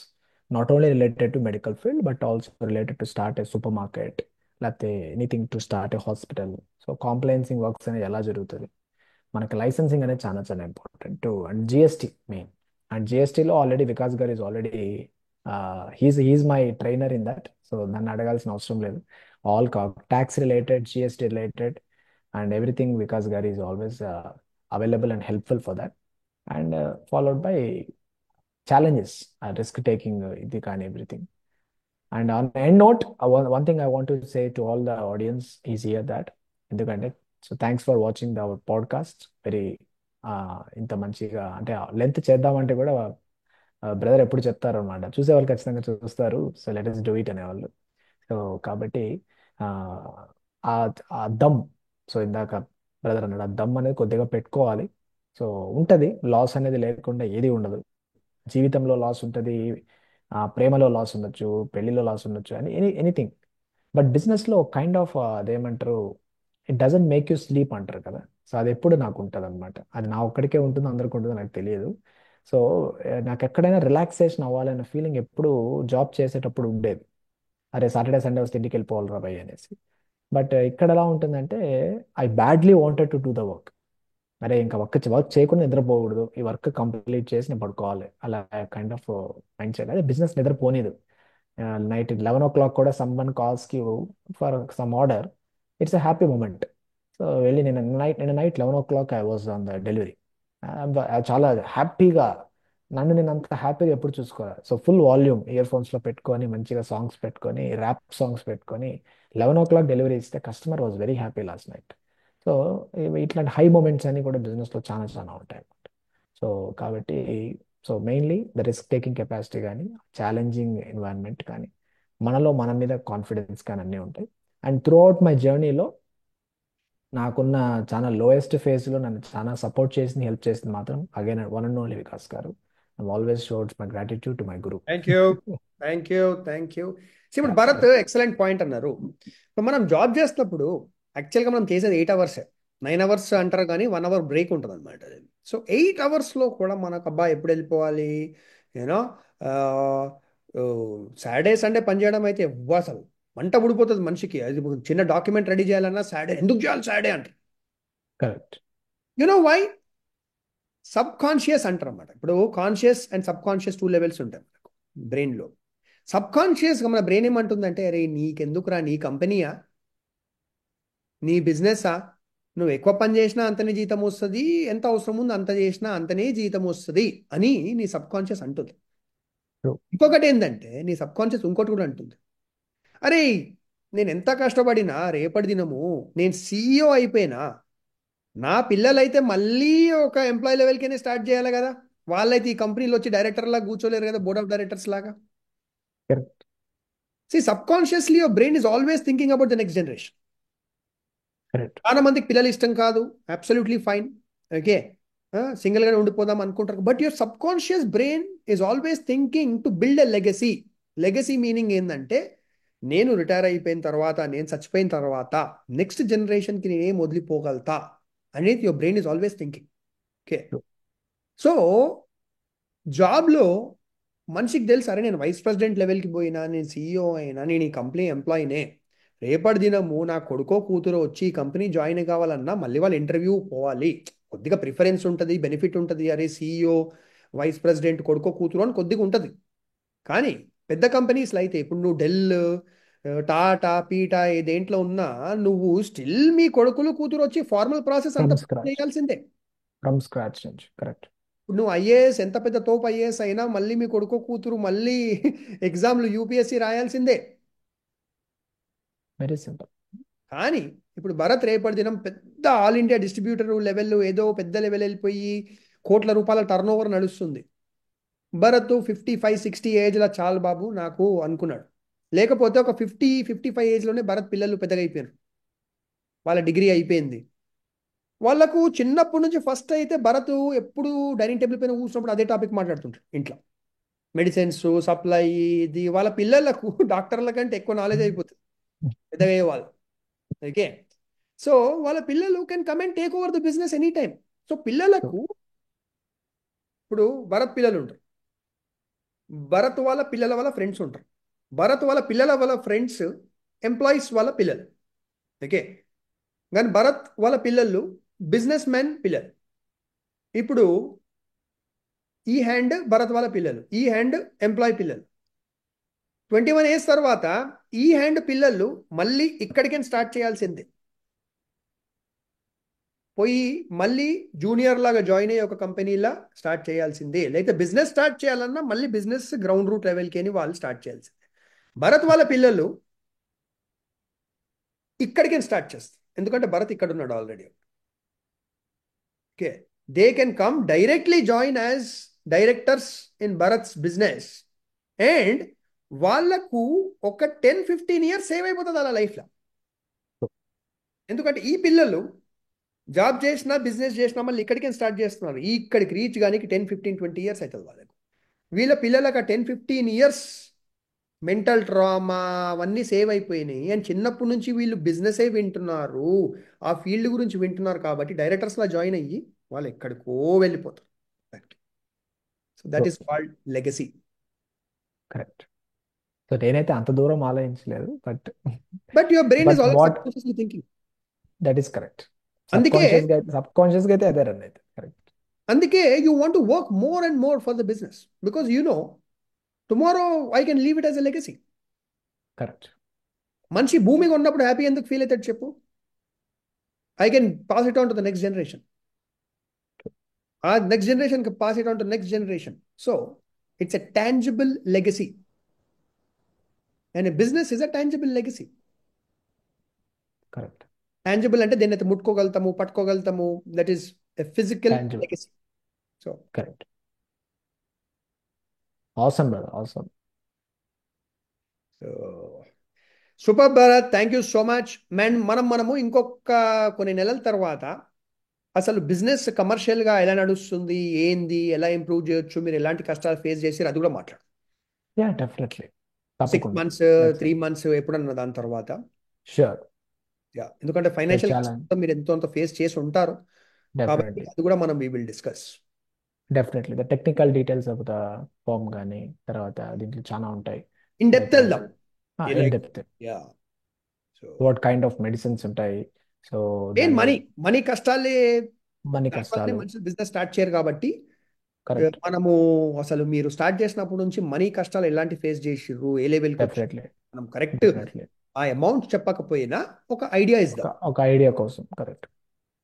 not only related to medical field, but also related to start a supermarket, లేకపోతే anything to start a hospital. So compliancing works అనేది ఎలా జరుగుతుంది, మనకి licensing అనేది చాలా చాలా important. And GST main. And జిఎస్టీలో already Vikas garu is already he is my trainer in that. So నన్ను అడగాల్సిన అవసరం లేదు. All tax related, GST related and everything Vikas garu is always available and helpful for that. And followed by challenges, risk taking, ఇది కానీ everything. And on end note, one thing I want to say to all the audience is here that ఎందుకంటే, so thanks for watching the podcast. Very ఇంత మంచిగా అంటే length చేద్దామంటే కూడా brother ఎప్పుడు చెప్తారు అనమాట, చూసే వాళ్ళు ఖచ్చితంగా చూస్తారు. So let us do it అనేవాళ్ళు. సో కాబట్టి ఆ ఆ ఆ దమ్, సో ఇందాక బ్రదర్ అన్నాడు, ఆ దమ్ అనేది కొద్దిగా పెట్టుకోవాలి. సో ఉంటది, లాస్ అనేది లేకుండా ఏది ఉండదు. జీవితంలో లాస్ ఉంటుంది, ప్రేమలో లాస్ ఉండొచ్చు, పెళ్లిలో లాస్ ఉండొచ్చు, అని ఎనీథింగ్. బట్ బిజినెస్లో కైండ్ ఆఫ్ అదేమంటారు, it doesn't make you sleep అంటారు కదా. సో అది ఎప్పుడు నాకు ఉంటుంది అనమాట. అది నా ఒక్కడికే ఉంటుంది, అందరికి ఉంటుందో నాకు తెలియదు. సో నాకు ఎక్కడైనా రిలాక్సేషన్ అవ్వాలనే ఫీలింగ్ ఎప్పుడు జాబ్ చేసేటప్పుడు ఉండేది. అరే సాటర్డే సండే వస్తే ఇంటికి వెళ్ళిపోవాలి రా భయ్ అనేసి. బట్ ఇక్కడ ఎలా ఉంటుందంటే, I badly wanted to do the work. అరే ఇంకా వర్క్ చేయకుండా నిద్రపోకూడదు, ఈ వర్క్ కంప్లీట్ చేసి నేను పడుకోవాలి, అలా కైండ్ ఆఫ్ మైండ్ సెట్. అదే బిజినెస్ నిద్రపోనేదు. నైట్ 11 o'clock కూడా సమ్వన్ కాల్స్ కి for some order, it's a happy moment. So వెళ్ళి నేను night 11 o'clock I was on the delivery. చాలా హ్యాపీగా నన్ను నేను అంత హ్యాపీగా ఎప్పుడు చూసుకోవాలి. సో ఫుల్ వాల్యూమ్ ఇయర్ ఫోన్స్ లో పెట్టుకొని మంచిగా సాంగ్స్ పెట్టుకొని ర్యాప్ సాంగ్స్ పెట్టుకొని 11 o'clock డెలివరీ ఇస్తే customer was very happy last night. So ఇట్లాంటి హై మూమెంట్స్ అన్ని కూడా బిజినెస్ లో చాలా చాలా ఉంటాయి. సో కాబట్టి so mainly the risk taking capacity కానీ ఛాలెంజింగ్ ఎన్వైరన్మెంట్ కానీ మనలో మన మీద కాన్ఫిడెన్స్ కానీ అన్నీ ఉంటాయి. అండ్ త్రూ అవుట్ మై జర్నీలో నాకున్న చాలా లోయెస్ట్ ఫేజ్లో నన్ను చాలా సపోర్ట్ చేసింది, హెల్ప్ చేసింది మాత్రం again one and only Vikas garu. I always showed my gratitude to my guru. Thank you, thank you, thank you. ఇప్పుడు భరత్ ఎక్సలెంట్ పాయింట్ అన్నారు. ఇప్పుడు మనం జాబ్ చేస్తున్నప్పుడు యాక్చువల్గా మనం చేసేది 8 hours, 9 hours అంటారు, కానీ 1 hour బ్రేక్ ఉంటుంది అనమాట. సో 8 hours కూడా మనకు అబ్బా ఎప్పుడు వెళ్ళిపోవాలి, యూనో సాటర్డే సండే పని చేయడం అయితే ఎవ్వ అసలు మంట ఉడిపోతుంది మనిషికి. అది చిన్న డాక్యుమెంట్ రెడీ చేయాలన్నా సాటర్డే ఎందుకు చేయాలి, సాటర్డే అంటారు. Correct. You know why? Subconscious అంటారు అన్నమాట. ఇప్పుడు conscious and subconscious 2 levels ఉంటాయి మనకు బ్రెయిన్లో. సబ్ కాన్షియస్గా మన బ్రెయిన్ ఏమంటుందంటే, అరే నీకెందుకురా, నీ కంపెనీయా, నీ బిజినెస్సా, నువ్వు ఎక్కువ పని చేసినా అంతనే జీతం వస్తుంది, ఎంత అవసరం ఉంది అంత చేసినా అంతనే జీతం వస్తుంది అని నీ సబ్ కాన్షియస్ అంటుంది. True. ఇంకొకటి ఏంటంటే నీ సబ్ కాన్షియస్ ఇంకోటి కూడా అంటుంది, అరే నేను ఎంత కష్టపడినా రేపటి దినము నేను CEO అయిపోయినా నా పిల్లలైతే మళ్ళీ ఒక ఎంప్లాయీ లెవెల్కేనే స్టార్ట్ చేయాలి కదా, వాళ్ళైతే ఈ కంపెనీలో వచ్చి డైరెక్టర్ లాగా కూర్చోలేరు కదా, బోర్డ్ ఆఫ్ డైరెక్టర్స్ లాగా. Correct. Subconsciously your brain is always thinking about the next generation. Correct. చాలా మందికి పిల్లలు ఇష్టం కాదు, అబ్సల్యూట్లీ ఫైన్, ఓకే, సింగిల్గానే ఉండిపోదాం అనుకుంటారు. But your sub conscious brain is always thinking to build a legacy. Legacy meaning ఏంటంటే, నేను retire అయిపోయిన తర్వాత, నేను చచ్చిపోయిన తర్వాత నెక్స్ట్ జనరేషన్కి నేనేం వదిలిపోగలుగుతా అనేది your brain is always thinking. Okay, so జాబ్లో మనిషికి తెలుసు, అరే నేను వైస్ ప్రెసిడెంట్ లెవెల్కి పోయినా, నేను CEO అయినా, నేను ఈ కంపెనీ ఎంప్లాయీనే, రేపటి దినము నా కొడుకో కూతురు వచ్చి ఈ కంపెనీ జాయిన్ కావాలన్నా మళ్ళీ వాళ్ళు ఇంటర్వ్యూ పోవాలి, కొద్దిగా ప్రిఫరెన్స్ ఉంటుంది, బెనిఫిట్ ఉంటుంది, అరే CEO వైస్ ప్రెసిడెంట్ కొడుకో కూతురు అని కొద్దిగా ఉంటుంది. కానీ పెద్ద కంపెనీస్లో అయితే, ఇప్పుడు నువ్వు డెల్, టాటా, పీటా ఏ దేంట్లో ఉన్నా నువ్వు స్టిల్ మీ కొడుకులు కూతురు వచ్చి ఫార్మల్ ప్రాసెస్ అంతా ఫ్రమ్ స్క్రాచ్. చేయాల్సిందే. ఫ్రమ్ స్క్రాచ్ నుంచి. కరెక్ట్. ఇప్పుడు నువ్వు IAS ఎంత పెద్ద తోపు IAS అయినా మళ్ళీ మీ కొడుకు కూతురు మళ్ళీ ఎగ్జామ్లు UPSC రాయాల్సిందే. Very simple. కానీ ఇప్పుడు భరత్ రేపటి దినం పెద్ద ఆల్ ఇండియా డిస్ట్రిబ్యూటర్ లెవెల్, ఏదో పెద్ద లెవెల్ వెళ్ళిపోయి కోట్ల రూపాయల టర్న్ ఓవర్ నడుస్తుంది. భరత్ 55-60 ఏజ్లో చాలు బాబు నాకు అనుకున్నాడు. లేకపోతే ఒక 50-55 ఏజ్లోనే భరత్ పిల్లలు పెద్దగా అయిపోయారు, వాళ్ళ డిగ్రీ అయిపోయింది. వాళ్ళకు చిన్నప్పటి నుంచి ఫస్ట్ అయితే భరత్ ఎప్పుడు డైనింగ్ టేబుల్ పైన కూర్చున్నప్పుడు అదే టాపిక్ మాట్లాడుతుంటారు ఇంట్లో. మెడిసిన్స్, సప్లై, ఇది వాళ్ళ పిల్లలకు డాక్టర్ల కంటే ఎక్కువ నాలెడ్జ్ అయిపోతుంది పెద్దగా అయ్యే వాళ్ళు. ఓకే, సో వాళ్ళ పిల్లలు can come and take over the business any time. So పిల్లలకు, ఇప్పుడు భరత్ పిల్లలు ఉంటారు, భరత్ వాళ్ళ పిల్లల వాళ్ళ ఫ్రెండ్స్ ఉంటారు, భరత్ వాళ్ళ పిల్లల వాళ్ళ ఫ్రెండ్స్ ఎంప్లాయీస్ వాళ్ళ పిల్లలు. ఓకే, కానీ భరత్ వాళ్ళ పిల్లలు బిజినెస్ మ్యాన్ పిల్లలు. ఇప్పుడు ఈ హ్యాండ్ భరత్ వాళ్ళ పిల్లలు, ఈ హ్యాండ్ ఎంప్లాయీ పిల్లలు. 21 ఏజ్ తర్వాత ఈ హ్యాండ్ పిల్లలు మళ్ళీ ఇక్కడికే స్టార్ట్ చేయాల్సిందే, పోయి మళ్ళీ జూనియర్ లాగా జాయిన్ అయ్యి ఒక కంపెనీలా స్టార్ట్ చేయాల్సిందే. లేకపోతే బిజినెస్ స్టార్ట్ చేయాలన్నా మళ్ళీ బిజినెస్ గ్రౌండ్ రూట్ లెవెల్కి అని వాళ్ళు స్టార్ట్ చేయాల్సిందే. భరత్ వాళ్ళ పిల్లలు ఇక్కడికే స్టార్ట్ చేస్తారు, ఎందుకంటే భరత్ ఇక్కడ ఉన్నాడు already. Okay, they can come directly join as directors in Bharat's business, and వాళ్ళకు ఒక 10-15 ఇయర్స్ సేవ్ అయిపోతుంది అలా లైఫ్లో. ఎందుకంటే ఈ పిల్లలు జాబ్ చేసినా బిజినెస్ చేసినా మళ్ళీ ఇక్కడికే స్టార్ట్ చేస్తున్నారు, ఇక్కడికి రీచ్ కానీ 10-15-20 ఇయర్స్ అవుతుంది వాళ్ళకు. వీళ్ళ పిల్లలకు ఆ 10-15 ఇయర్స్ మెంటల్ ట్రామా అవన్నీ సేవ్ అయిపోయినాయి, అండ్ చిన్నప్పటి నుంచి వీళ్ళు బిజినెసే వింటున్నారు, ఆ ఫీల్డ్ గురించి వింటున్నారు, కాబట్టి డైరెక్టర్స్లా జాయిన్ అయ్యి వాళ్ళు ఎక్కడికో వెళ్ళిపోతారు. So that is called legacy. Correct. So నేనైతే అంత దూరం ఆలోచించలేదు, but but your brain is always what subconsciously thinking. That is correct. అందుకే సబ్ కాన్షియస్ గా అయితే అదే రన్ అయితే కరెక్ట్. అందుకే you want to work more and more for the business, because you know tomorrow I can leave it as a legacy. Correct. మనిషి భూమిగా ఉన్నప్పుడు happy ఎందుకు ఫీల్ అవుతాడు చెప్పు? I can pass it on to the next generation. ఆ next జనరేషన్కి pass it on to next generation. So it's a tangible legacy, and business is a tangible legacy. Correct. Tangible అంటే దేన్నైతే ముట్టుకోగలుగుతాము, పట్టుకోగలుగుతాము. That is a physical tangible. Legacy. So correct. Awesome brother, awesome. Super Bharat, thank you so much. మనము ఇంకొక కొన్ని నెలల తర్వాత అసలు బిజినెస్ కమర్షియల్గా ఎలా నడుస్తుంది, ఏంది, ఎలా ఇంప్రూవ్ చేయొచ్చు, మీరు ఎలాంటి కష్టాలు ఫేస్ చేసి అది కూడా మాట్లాడు. Yeah, definitely. 6 తప్పకుండా. మంత్స్, లెట్స్ 3 మంత్స్ ఎప్పుడన్నా దాని తర్వాత. షూర్. యా, ఎందుకంటే ఫైనాన్షియల్ చాలా. కష్టం మీరు ఎంతో అంత ఫేస్ చేసి ఉంటారు కాబట్టి డెఫినెట్లీ. అది కూడా మనం we will discuss. Definitely the technical details of the firm కానీ తర్వాత దీంట్లో చాలా ఉంటాయి. ఇన్ లైక్ డెప్త్ వెళ్దాం. In depth yeah. So what kind of medicines ఉంటాయి. సో మెయిన్ దాని మనీ, మనీ కష్టాలే. మనీ దానివల్లనే కష్టాలు. మనుషులు బిజినెస్ స్టార్ట్ చేయరు కాబట్టి కరెక్ట్. మనము అసలు మీరు స్టార్ట్ చేసినప్పటి నుంచి మనీ కష్టాలు ఎలాంటి ఫేస్ చేసిర్రు, ఏ లెవెల్కి వచ్చి డెఫినెట్లీ. మనం కరెక్ట్ డెఫినెట్లీ. ఆ అమౌంట్ చెప్పకపోయినా ఒక ఐడియా ఒక ఇద్దాం. ఒక ఐడియా కోసం. Correct. True.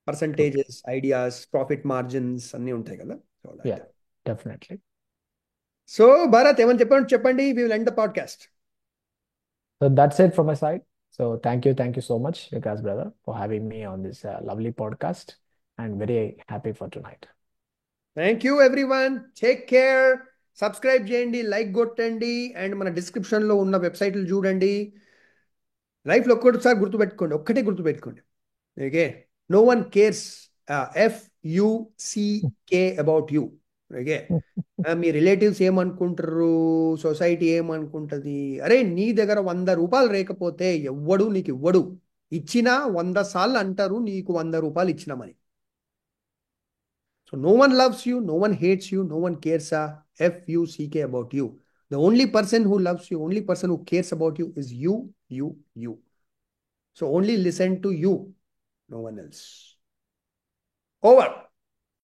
Percentages, ideas, profit margins అన్నీ ఉంటాయి కదా. So yeah, definitely. So Bharat ఏమని చెప్పండి, చెప్పండి. We will end the podcast. So that's it from my side. So thank you so much, Vikas brother, for having me on this lovely podcast, and very happy for tonight. Thank you everyone, take care. Subscribe చేయండి, like కొట్టండి, and మన డిస్క్రిప్షన్లో ఉన్న వెబ్సైట్లు చూడండి. లైఫ్లో ఒక్కటిసారి గుర్తుపెట్టుకోండి, ఒక్కటే గుర్తుపెట్టుకోండి. Okay, no one cares, FUCK about you. Okay, మీ రిలేటివ్స్ ఏమనుకుంటారు, సొసైటీ ఏమనుకుంటుంది. అరే నీ దగ్గర 100 రూపాయలు లేకపోతే ఎవ్వడు నీకు ఇవ్వడు. ఇచ్చినా 100 సార్లు అంటారు నీకు 100 రూపాయలు ఇచ్చినామని. So no one loves you, no one hates you, no one cares FUCK about you. The only person who loves you, only person who cares about you is you. So only listen to you, no one else. Over.